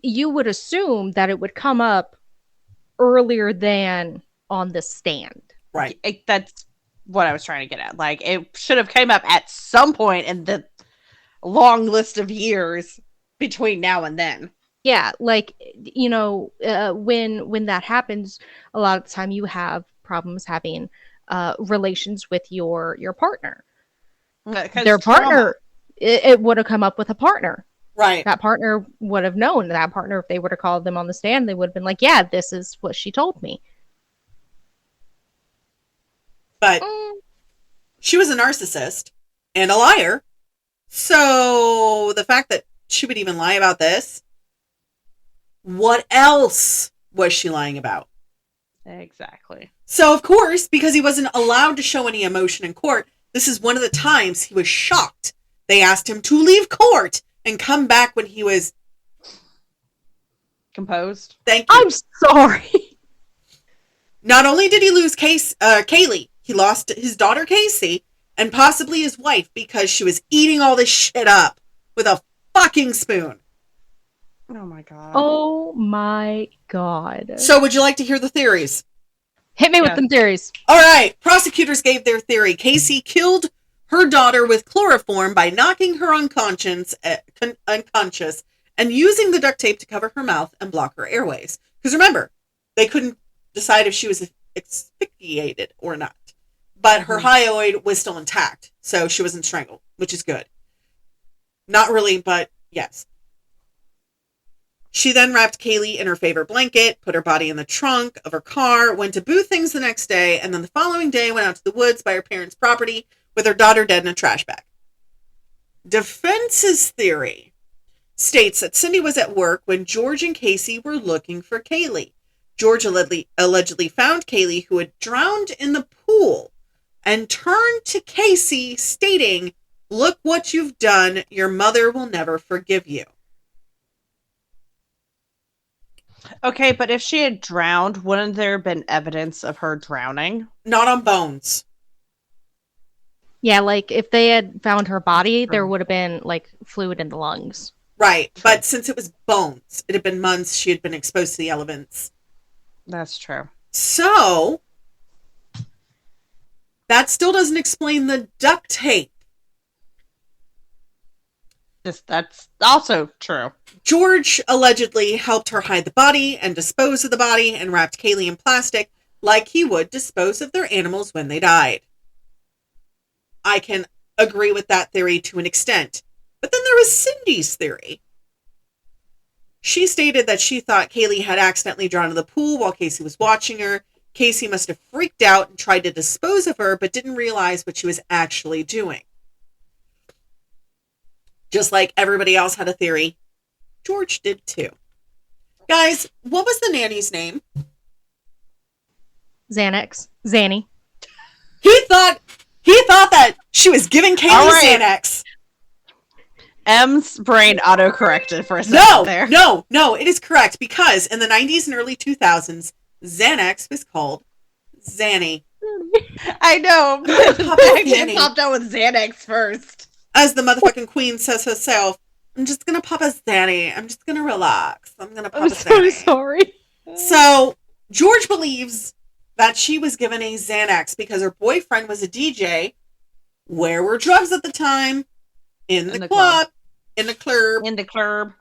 You would assume that it would come up earlier than on the stand. Right. That's what I was trying to get at. Like, it should have came up at some point in the long list of years between now and then. Yeah, like, you know, when that happens, a lot of the time you have problems having relations with your partner. 'Cause Their trauma. partner, it would have come up with a partner. Right. That partner would have known. That partner, if they would have called them on the stand, they would have been like, yeah, this is what she told me. But she was a narcissist and a liar. So the fact that she would even lie about this, what else was she lying about? Exactly. So, of course, because he wasn't allowed to show any emotion in court, this is one of the times he was shocked. They asked him to leave court and come back when he was... Composed. Thank you. I'm sorry. Not only did he lose Kaylee, he lost his daughter Casey and possibly his wife because she was eating all this shit up with a fucking spoon. Oh my god. Oh my god. So would you like to hear the theories? Hit me with Yeah. them theories. All right. Prosecutors gave their theory. Casey killed her daughter with chloroform by knocking her unconscious and using the duct tape to cover her mouth and block her airways. Because remember, they couldn't decide if she was asphyxiated or not. But her hyoid was still intact, so she wasn't strangled, which is good. Not really, but yes. She then wrapped Kaylee in her favorite blanket, put her body in the trunk of her car, went to boo things the next day, and then the following day went out to the woods by her parents' property with her daughter dead in a trash bag. Defense's theory states that Cindy was at work when George and Casey were looking for Kaylee. George allegedly found Kaylee, who had drowned in the pool, and turned to Casey stating, "Look what you've done. Your mother will never forgive you." Okay, but if she had drowned, wouldn't there have been evidence of her drowning? Not on bones. Yeah, like if they had found her body, there would have been like fluid in the lungs. Right, but since it was bones, it had been months she had been exposed to the elements. That's true. So, that still doesn't explain the duct tape. That's also true. George allegedly helped her hide the body and dispose of the body and wrapped Kaylee in plastic like he would dispose of their animals when they died. I can agree with that theory to an extent. But then there was Cindy's theory. She stated that she thought Kaylee had accidentally drowned in the pool while Casey was watching her. Casey must have freaked out and tried to dispose of her, but didn't realize what she was actually doing. Just like everybody else had a theory, George did too. Guys, what was the nanny's name? Zanny. He thought that she was giving Kaylee All right. Xanax. M's brain auto-corrected for a second there. No, it is correct because in the 90s and early 2000s, Xanax was called Zanny. I know. It popped out with Xanax first. As the motherfucking queen says herself, I'm just going to pop a Zanny. I'm just going to relax. I'm going to pop I'm a so Zanny. sorry. So, George believes that she was given a Xanax because her boyfriend was a DJ. Where were drugs at the time? In the club. In the club. In the club.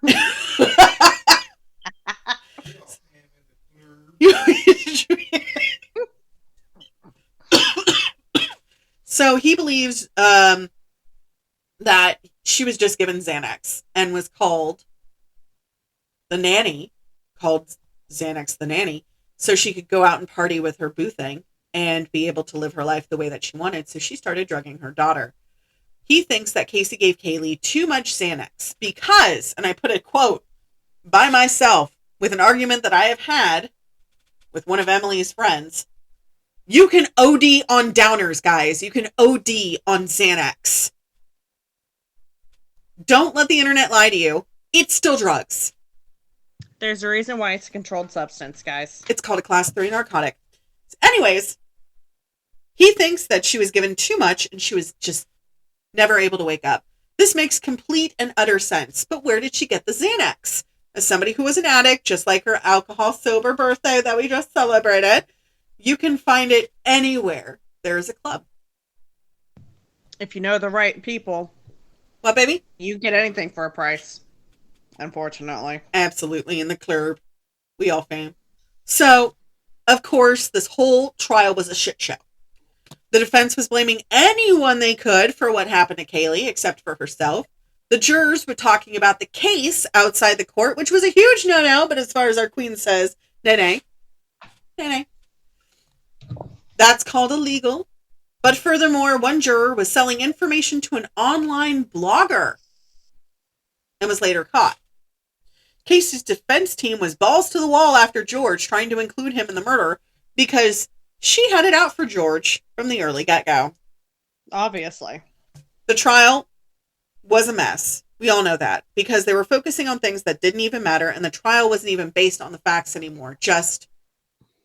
So he believes that she was just given Xanax and was called the nanny, called Xanax the Nanny, so she could go out and party with her boo thing and be able to live her life the way that she wanted. So she started drugging her daughter. He thinks that Casey gave Kaylee too much Xanax because, and I put a quote by myself with an argument that I have had with one of Emily's friends, You can OD on downers, guys. You can OD on Xanax. Don't let the internet lie to you. It's still drugs. There's a reason why it's a controlled substance, guys. It's called a class 3 narcotic. Anyways, he thinks that she was given too much and she was just never able to wake up. This makes complete and utter sense. But where did she get the Xanax? As somebody who was an addict, just like her alcohol sober birthday that we just celebrated, you can find it anywhere there's a club. If you know the right people. What, baby? You get anything for a price. Unfortunately. Absolutely, in the club. We all fame. So, of course, this whole trial was a shit show. The defense was blaming anyone they could for what happened to Kaylee, except for herself. The jurors were talking about the case outside the court, which was a huge no-no, but as far as our queen says, nay-nay. Nay-nay. That's called illegal. But furthermore, one juror was selling information to an online blogger and was later caught. Casey's defense team was balls to the wall after George, trying to include him in the murder because she had it out for George from the early get-go. Obviously. The trial was a mess. We all know that because they were focusing on things that didn't even matter, and the trial wasn't even based on the facts anymore, just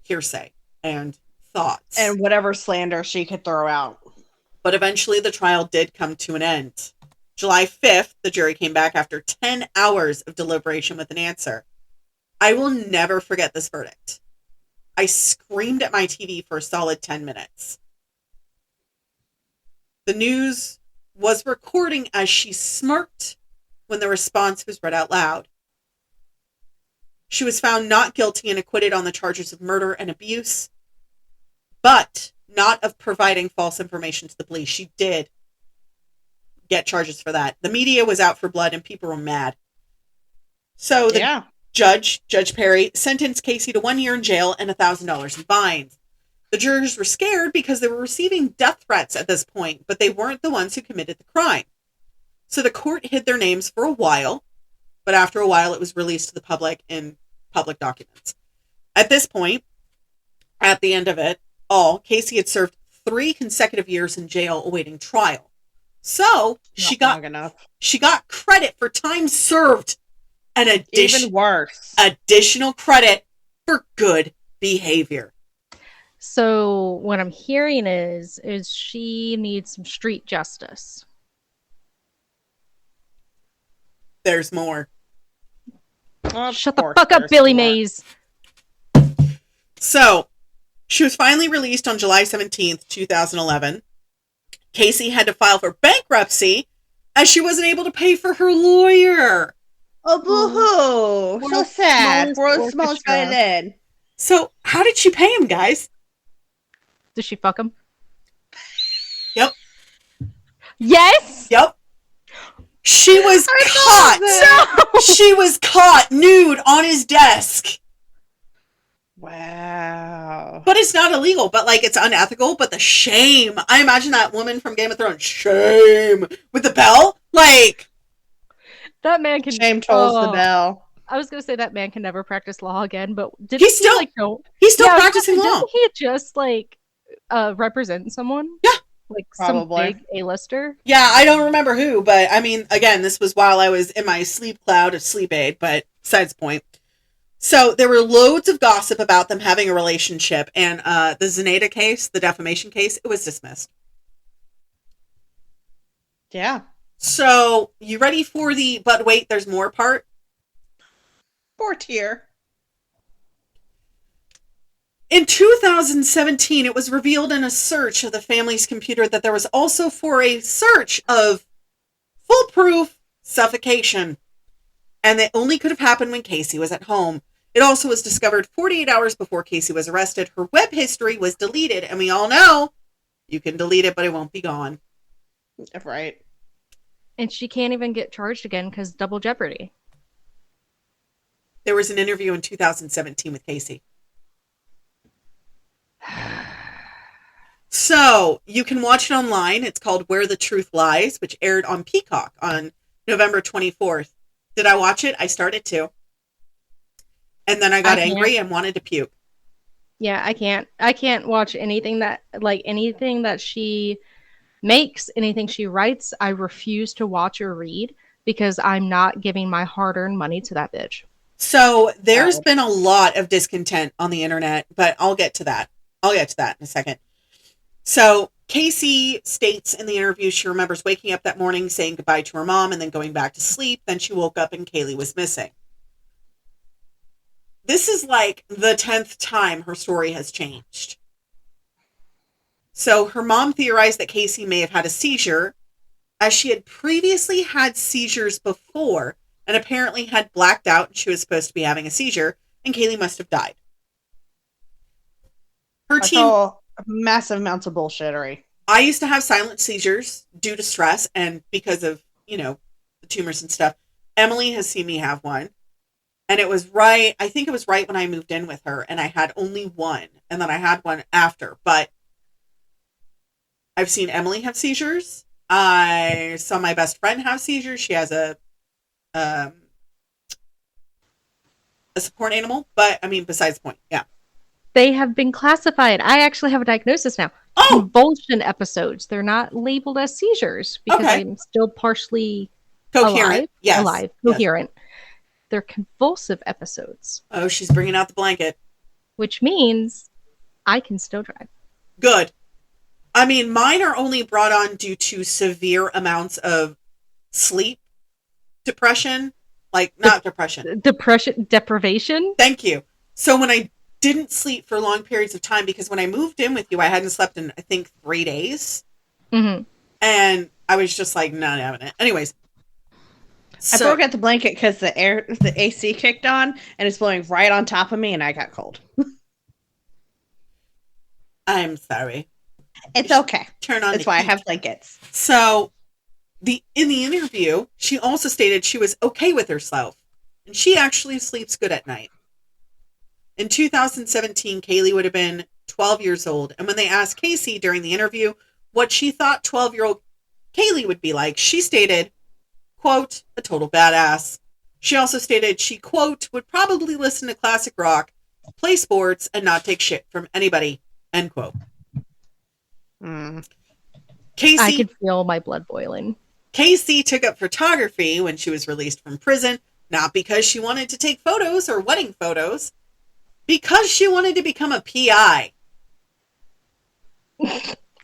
hearsay and thoughts. And whatever slander she could throw out. But eventually the trial did come to an end. July 5th, the jury came back after 10 hours of deliberation with an answer. I will never forget this verdict. I screamed at my TV for a solid 10 minutes. The news was recording as she smirked when the response was read out loud. She was found not guilty and acquitted on the charges of murder and abuse, but not of providing false information to the police. She did get charges for that. The media was out for blood and people were mad. So the Judge Perry, sentenced Casey to 1 year in jail and $1,000 in fines. The jurors were scared because they were receiving death threats at this point, but they weren't the ones who committed the crime. So the court hid their names for a while, but after a while it was released to the public in public documents. At this point, at the end of it all, Casey had served 3 consecutive years in jail awaiting trial. So she got credit for time served and even worse, additional credit for good behavior. So what I'm hearing is she needs some street justice. There's more. Shut the fuck up, Billy Mays. So she was finally released on July 17th, 2011. Casey had to file for bankruptcy as she wasn't able to pay for her lawyer. Oh, boo-hoo. So sad. World's smallest violin. So how did she pay him, guys? Did she fuck him? Yep. Yes? Yep. She was caught. No! She was caught nude on his desk. Wow. But it's not illegal, but like it's unethical, but the shame. I imagine that woman from Game of Thrones, shame, with the bell. Like that man can shame tolls the bell. I was gonna say that man can never practice law again, but he's still practicing law. Didn't he just like represent someone? Yeah. Like probably some big A-lister? Yeah, I don't remember who, but I mean, again, this was while I was in my sleep cloud of sleep aid, but besides the point. So there were loads of gossip about them having a relationship, and the Zanny case, the defamation case, it was dismissed. Yeah. So you ready for the but wait, there's more part? 4 tier. In 2017, it was revealed in a search of the family's computer that there was also for a search of foolproof suffocation. And that only could have happened when Casey was at home. It also was discovered 48 hours before Casey was arrested. Her web history was deleted, and we all know you can delete it, but it won't be gone. Right. And she can't even get charged again because double jeopardy. There was an interview in 2017 with Casey. So you can watch it online. It's called Where the Truth Lies, which aired on Peacock on November 24th. Did I watch it? I started to. And then I got angry and wanted to puke. Yeah, I can't watch anything that she makes, anything she writes. I refuse to watch or read because I'm not giving my hard-earned money to that bitch. So there's Oh. been a lot of discontent on the internet, but I'll get to that. I'll get to that in a second. So Casey states in the interview she remembers waking up that morning, saying goodbye to her mom, and then going back to sleep. Then she woke up and Kaylee was missing. This is like the 10th time her story has changed. So her mom theorized that Casey may have had a seizure, as she had previously had seizures before and apparently had blacked out and she was supposed to be having a seizure, and Kaylee must have died. Her That's team... all massive amounts of bullshittery. I used to have silent seizures due to stress and because of, the tumors and stuff. Emily has seen me have one. And it was I think it was right when I moved in with her, and I had only one. And then I had one after. But I've seen Emily have seizures. I saw my best friend have seizures. She has a support animal. But, besides the point. Yeah. They have been classified. I actually have a diagnosis now. Oh! Convulsion episodes. They're not labeled as seizures because Okay. I'm still partially Coherent. alive. Yes. Alive. Yes. Coherent. They're convulsive episodes. Oh, she's bringing out the blanket. Which means I can still drive. Good. Mine are only brought on due to severe amounts of sleep depression. Not depression. Deprivation? Thank you. So when I didn't sleep for long periods of time, because when I moved in with you, I hadn't slept in, I think, 3 days. Mm-hmm. And I was just like, not having it. Anyways. I broke out the blanket because the AC kicked on and it's blowing right on top of me and I got cold. I'm sorry. It's okay. Turn on That's the why I heat. have blankets. So in the interview, she also stated she was okay with herself. And she actually sleeps good at night. In 2017, Kaylee would have been 12 years old. And when they asked Casey during the interview what she thought 12-year-old Kaylee would be like, she stated, quote, a total badass. She also stated she, quote, would probably listen to classic rock, play sports, and not take shit from anybody, end quote. Casey, I could feel my blood boiling. Casey took up photography when she was released from prison, not because she wanted to take photos or wedding photos, because she wanted to become a PI.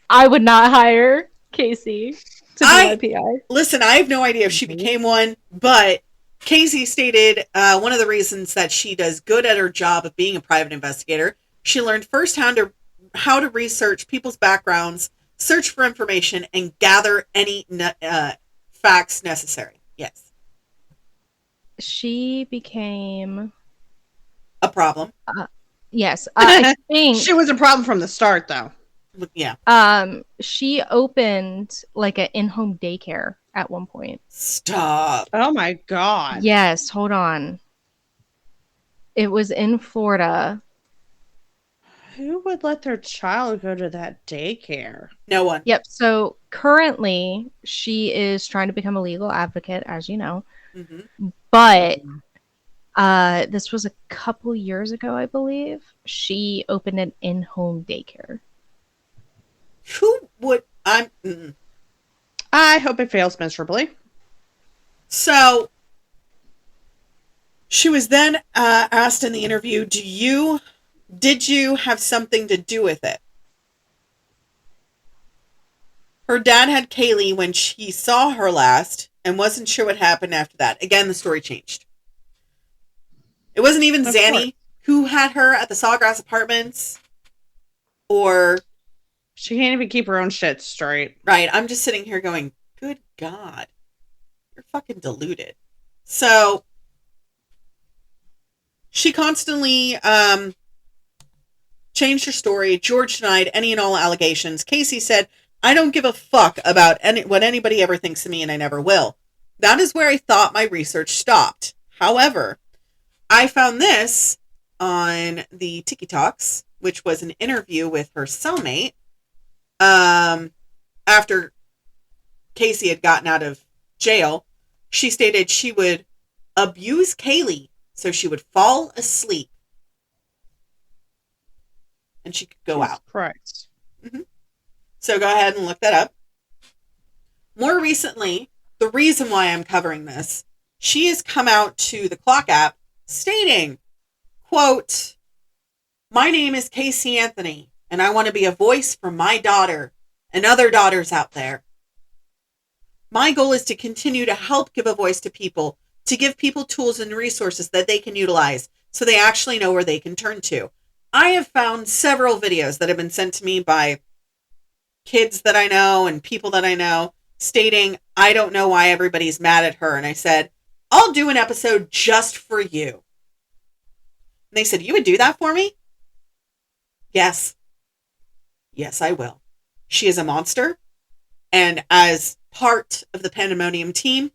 I would not hire Casey to be my PI. Listen, I have no idea if she became one, but Casey stated one of the reasons that she does good at her job of being a private investigator, she learned firsthand how to research people's backgrounds, search for information, and gather any facts necessary. Yes. She became a problem. Yes, I think she was a problem from the start, though. Yeah. She opened like an in-home daycare at one point. Stop. Oh my god. Yes, hold on. It was in Florida. Who would let their child go to that daycare? No one. Yep. So currently, she is trying to become a legal advocate, as you know. Mm-hmm. But this was a couple years ago, I believe. She opened an in-home daycare. Who would? I hope it fails miserably. So she was then asked in the interview, did you have something to do with it? Her dad had Kaylee when he saw her last and wasn't sure what happened after that. Again, the story changed. It wasn't even Zanny who had her at the Sawgrass Apartments, or... She can't even keep her own shit straight. Right. I'm just sitting here going, good God. You're fucking deluded. So she constantly changed her story. George denied any and all allegations. Casey said, I don't give a fuck about what anybody ever thinks of me, and I never will. That is where I thought my research stopped. However, I found this on the Tiki Talks, which was an interview with her cellmate. After Casey had gotten out of jail, she stated she would abuse Kaylee so she would fall asleep. and she could go out. Correct. So go ahead and look that up. More recently, the reason why I'm covering this, she has come out to the Clock app stating, quote, "My name is Casey Anthony, and I want to be a voice for my daughter and other daughters out there. My goal is to continue to help give a voice to people, to give people tools and resources that they can utilize so they actually know where they can turn to. I have found several videos that have been sent to me by kids that I know and people that I know stating, I don't know why everybody's mad at her. And I said, I'll do an episode just for you. And they said, you would do that for me? Yes. Yes, I will. She is a monster. And as part of the Pandemonium team,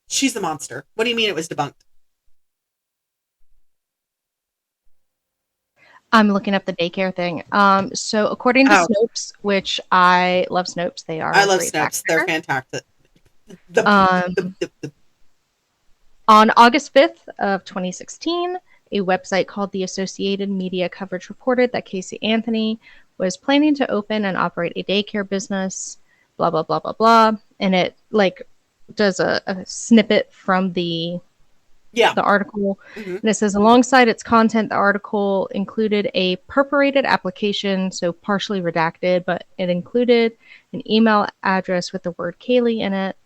she's a monster. What do you mean it was debunked? I'm looking up the daycare thing. So according to Snopes, which I love Snopes, they are. I love Snopes. They're fantastic. On August 5th of 2016, a website called the Associated Media Coverage reported that Casey Anthony was planning to open and operate a daycare business, blah, blah, blah, blah, blah. And it does a snippet from the article. Mm-hmm. And it says, alongside its content, the article included a perforated application, so partially redacted, but it included an email address with the word Kaylee in it.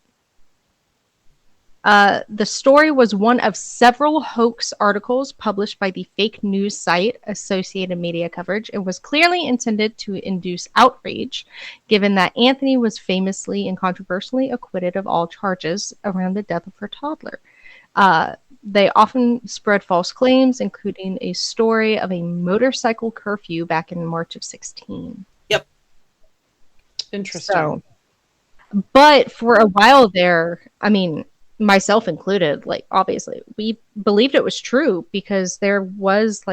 The story was one of several hoax articles published by the fake news site Associated Media Coverage. It was clearly intended to induce outrage, given that Anthony was famously and controversially acquitted of all charges around the death of her toddler. They often spread false claims, including a story of a motorcycle curfew back in March of 16. Yep. Interesting. But for a while there, I mean, myself included, obviously, we believed it was true because there was,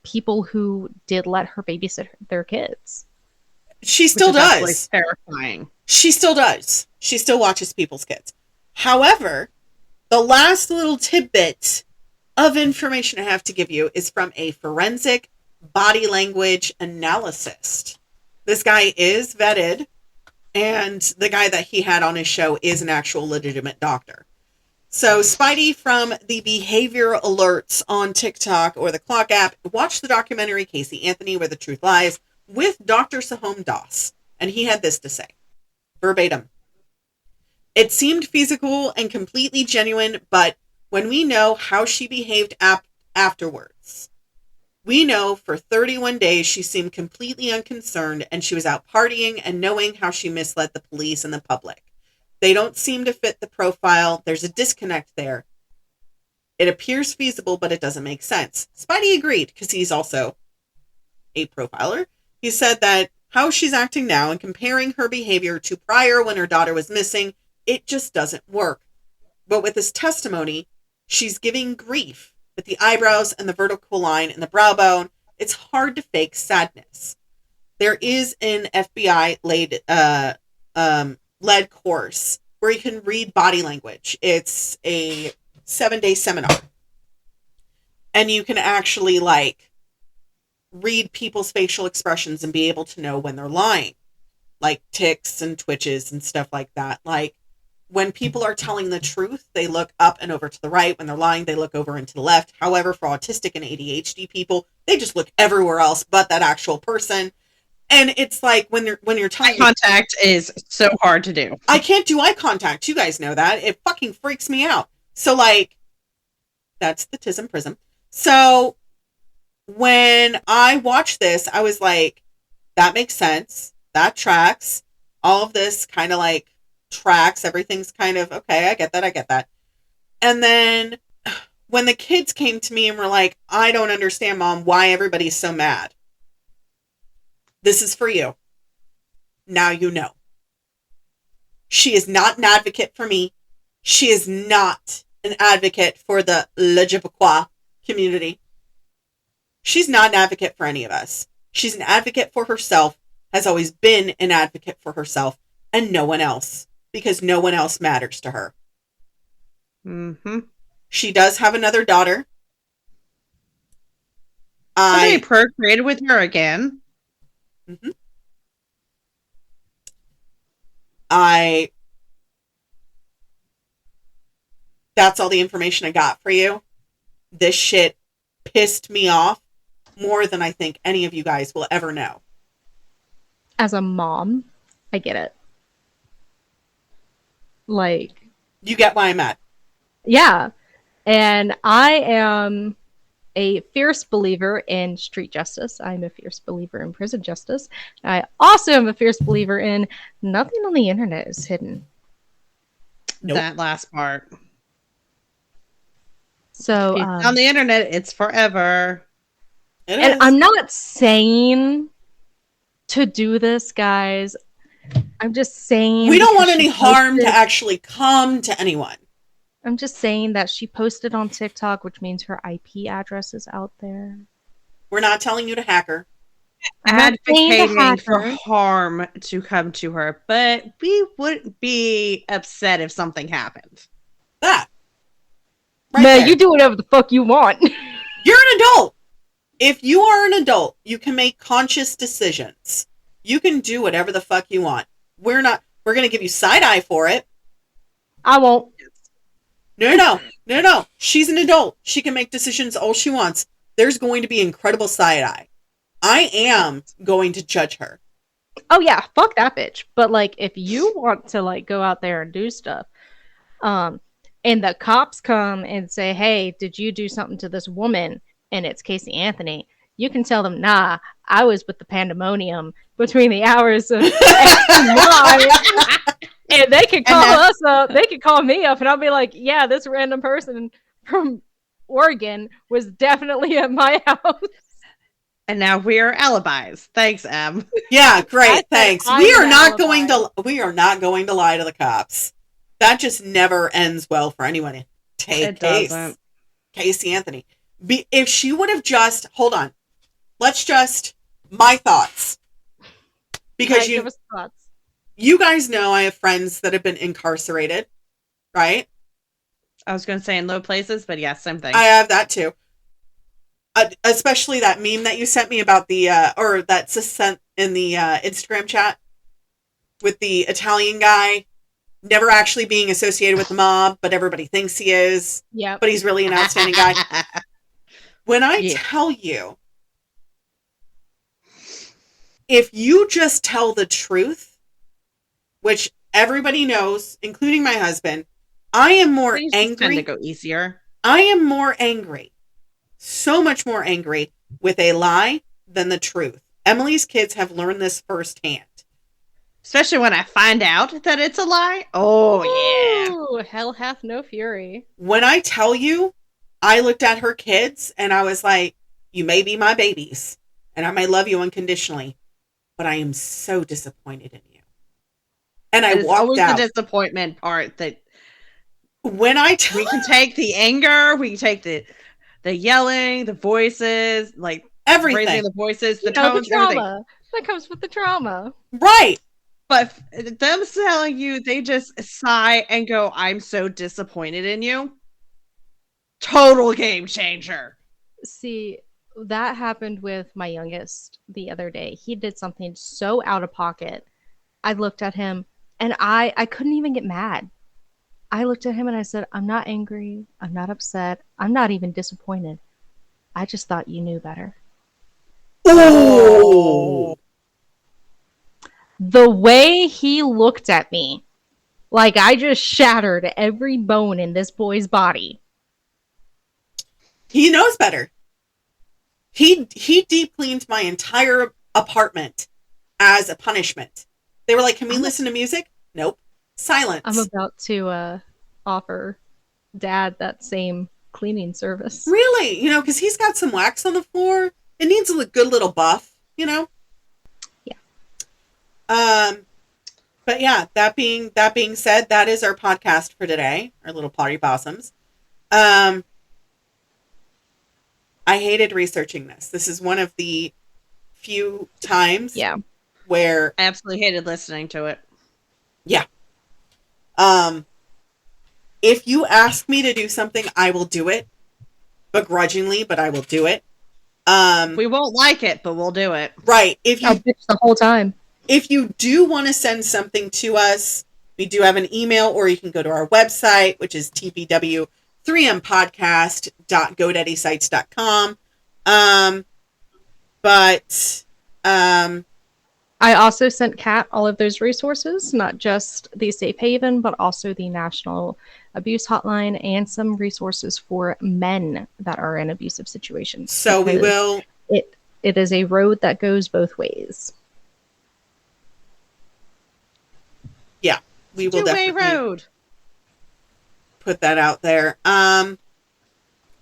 people who did let her babysit their kids. She still does. Terrifying. She still does. She still watches people's kids. However, the last little tidbit of information I have to give you is from a forensic body language analyst. This guy is vetted, and the guy that he had on his show is an actual legitimate doctor. So Spidey from the Behavior Alerts on TikTok or the Clock app watched the documentary Casey Anthony, Where the Truth Lies with Dr. Sahom Das, and he had this to say, verbatim. It seemed feasible and completely genuine, but when we know how she behaved afterwards, we know for 31 days she seemed completely unconcerned and she was out partying and knowing how she misled the police and the public. They don't seem to fit the profile. There's a disconnect there. It appears feasible, but it doesn't make sense. Spidey agreed because he's also a profiler. He said that how she's acting now and comparing her behavior to prior when her daughter was missing, it just doesn't work. But with this testimony, she's giving grief with the eyebrows and the vertical line and the brow bone. It's hard to fake sadness. There is an FBI led course where you can read body language. It's a 7-day seminar. And you can actually read people's facial expressions and be able to know when they're lying. Like tics and twitches and stuff like that. When people are telling the truth, they look up and over to the right. When they're lying, they look over and to the left. However, for autistic and ADHD people, they just look everywhere else but that actual person. And it's when you're telling eye contact is so hard to do. I can't do eye contact. You guys know that. It fucking freaks me out. So that's the TISM prism. So when I watched this, I was like, that makes sense. That tracks. All of this kind of tracks. Everything's kind of, okay, I get that. And then when the kids came to me and were like, I don't understand, Mom, why everybody's so mad. This is for you. Now you know. She is not an advocate for me. She is not an advocate for the LGBTQ community. She's not an advocate for any of us. She's an advocate for herself, has always been an advocate for herself, and no one else. Because no one else matters to her. Mm-hmm. She does have another daughter. Somebody procreated with her again. Mhm. That's all the information I got for you. This shit pissed me off more than I think any of you guys will ever know. As a mom, I get it. Like, you get why I'm at. Yeah. And I am a fierce believer in street justice. I'm a fierce believer in prison justice. I also am a fierce believer in nothing on the internet is hidden. Nope. That last part. So If it's on the internet, it's forever. It and is. I'm not saying to do this, guys. I'm just saying we don't want because any she harm to posted- actually come to anyone. I'm just saying that she posted on TikTok, which means her IP address is out there. We're not telling you to hack her. I'm not saying to Advocating hack for her. harm to come to her, but we wouldn't be upset if something happened. That. Right Man, there. you do whatever the fuck you want. You're an adult. If you are an adult, you can make conscious decisions. You can do whatever the fuck you want. We're going to give you side eye for it. I won't. No. She's an adult. She can make decisions all she wants. There's going to be incredible side eye. I am going to judge her. Oh yeah, fuck that bitch. But like, if you want to like go out there and do stuff, and the cops come and say, "Hey, did you do something to this woman?" and it's Casey Anthony, you can tell them, "Nah, I was with the Pandemonium between the hours of X and Y." And they could call us up. They could call me up, and I'll be like, "Yeah, this random person from Oregon was definitely at my house." And now we're alibis. Thanks, Em. Yeah, great. Thanks. I'm We are an not alibi. going to lie to the cops. That just never ends well for anyone. It doesn't. Casey Anthony. If she would have just hold on. Let's just my thoughts. Because Give us thoughts. you guys know I have friends that have been incarcerated, right? I was going to say in low places, but yeah, same thing. I have that too. Especially that meme that you sent me about the, or that's sent in the Instagram chat with the Italian guy never actually being associated with the mob, but everybody thinks he is. Yeah. But he's really an outstanding guy. When I Yeah. tell you, if you just tell the truth, which everybody knows, including my husband, I am more Things just tend angry. to go easier. I am more angry, so much more angry with a lie than the truth. Emily's kids have learned this firsthand. Especially when I find out that it's a lie. Oh, yeah. Ooh, hell hath no fury. When I tell you, I looked at her kids and I was like, you may be my babies and I may love you unconditionally, but I am so disappointed in you. And I It's walked always out. the disappointment part that When I we can take the anger, we can take the yelling, the voices, like everything. raising the voices, the You know, tones, the everything. trauma. That comes with the trauma. Right. But them telling you, they just sigh and go, "I'm so disappointed in you." Total game changer. See, that happened with my youngest the other day. He did something so out of pocket. I looked at him and I couldn't even get mad. I looked at him and I said, "I'm not angry. I'm not upset. I'm not even disappointed. I just thought you knew better." Oh. The way he looked at me, like I just shattered every bone in this boy's body. He knows better. He deep cleaned my entire apartment as a punishment. They were like, "Can we listen to music?" Nope. Silence. I'm about to offer Dad that same cleaning service. Really? You know, because he's got some wax on the floor. It needs a good little buff, you know? Yeah. But yeah, that being said, that is our podcast for today, our little party possums. I hated researching this. This is one of the few times where I absolutely hated listening to it. yeah. If you ask me to do something, I will do it. Begrudgingly, but I will do it. We won't like it, but we'll do it. Right. I'll bitch the whole time. If you do want to send something to us, we do have an email, or you can go to our website, which is tpw3mpodcast.godaddysites.com. I also sent Kat all of those resources, not just the Safe Haven, but also the National Abuse Hotline and some resources for men that are in abusive situations. So we will. It is a road that goes both ways. Yeah, we will Two-way definitely road. put that out there.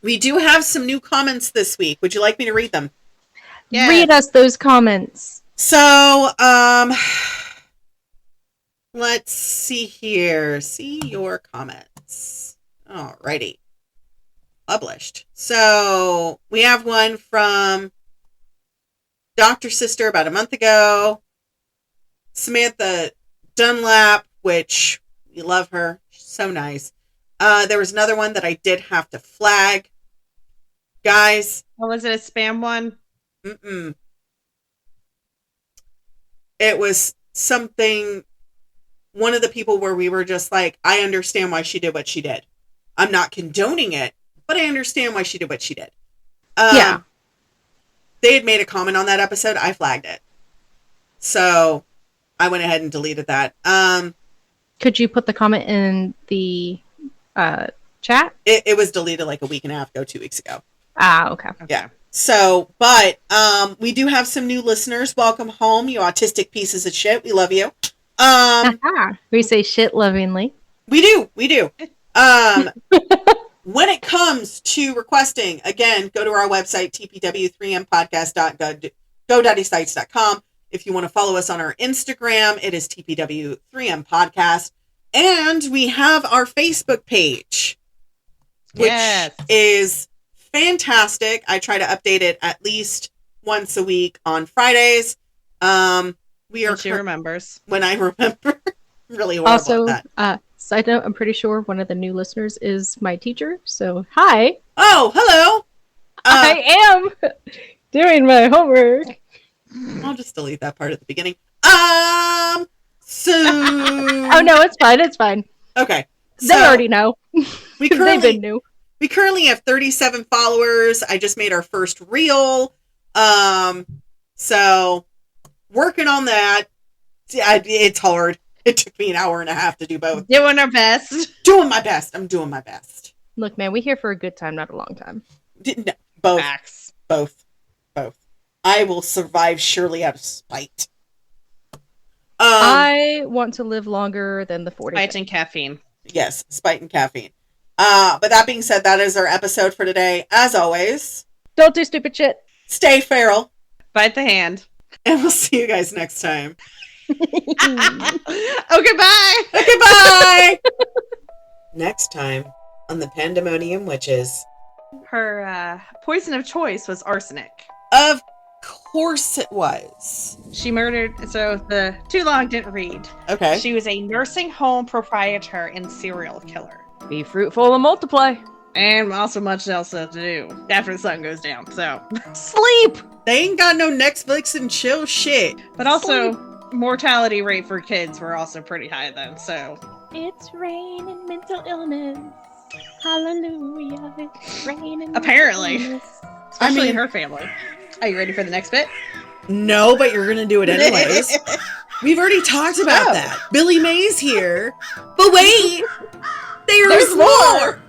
We do have some new comments this week. Would you like me to read them? Yes. Read us those comments. So, let's see here. See your comments. Alrighty. Published. So, we have one from Dr. Sister about a month ago. Samantha Dunlap, which we love her. She's so nice. There was another one that I did have to flag. Guys. Oh, was it a spam one? It was something, one of the people where we were just like, I understand why she did what she did. I'm not condoning it, but I understand why she did what she did. Yeah. They had made a comment on that episode. I flagged it. So I went ahead and deleted that. Could you put the comment in the chat? It was deleted like a week and a half ago, 2 weeks ago. Ah, okay. Yeah. So, but we do have some new listeners. Welcome home, you autistic pieces of shit. We love you. We say shit lovingly. We do. When it comes to requesting, again, go to our website, tpw3mpodcast.godaddysites.com. If you want to follow us on our Instagram, it is tpw3mpodcast. And we have our Facebook page, which is fantastic. I try to update it at least once a week on Fridays. She remembers. When I remember. Really horrible Also, at that. Side note, I'm pretty sure one of the new listeners is my teacher. So, hi. Oh, hello. I am doing my homework. I'll just delete that part at the beginning. So. Oh, no, it's fine. It's fine. Okay. They already know. They've been new. We currently have 37 followers. I just made our first reel. So working on that. It's hard. It took me an hour and a half to do both. Doing our best. Doing my best. I'm doing my best. Look, man, we're here for a good time, not a long time. No, both. Facts. Both. I will survive surely out of spite. I want to live longer than the 40. Spite and caffeine. Yes, spite and caffeine. But that being said, that is our episode for today. As always, don't do stupid shit. Stay feral. Bite the hand. And we'll see you guys next time. Okay, bye. Okay, bye. Next time on the Pandemonium Witches. Her poison of choice was arsenic. Of course it was. She murdered, so the too long didn't read. Okay. She was a nursing home proprietor and serial killer. Be fruitful and multiply. And also much else to do after the sun goes down, so. Sleep! They ain't got no Netflix and chill shit. But also, mortality rate for kids were also pretty high then, so. It's rain and mental illness. Hallelujah. It's rain and apparently. Mental illness. Especially in her family. Are you ready for the next bit? No, but you're gonna do it anyways. We've already talked about that. Billy Mays here. But wait! There's more!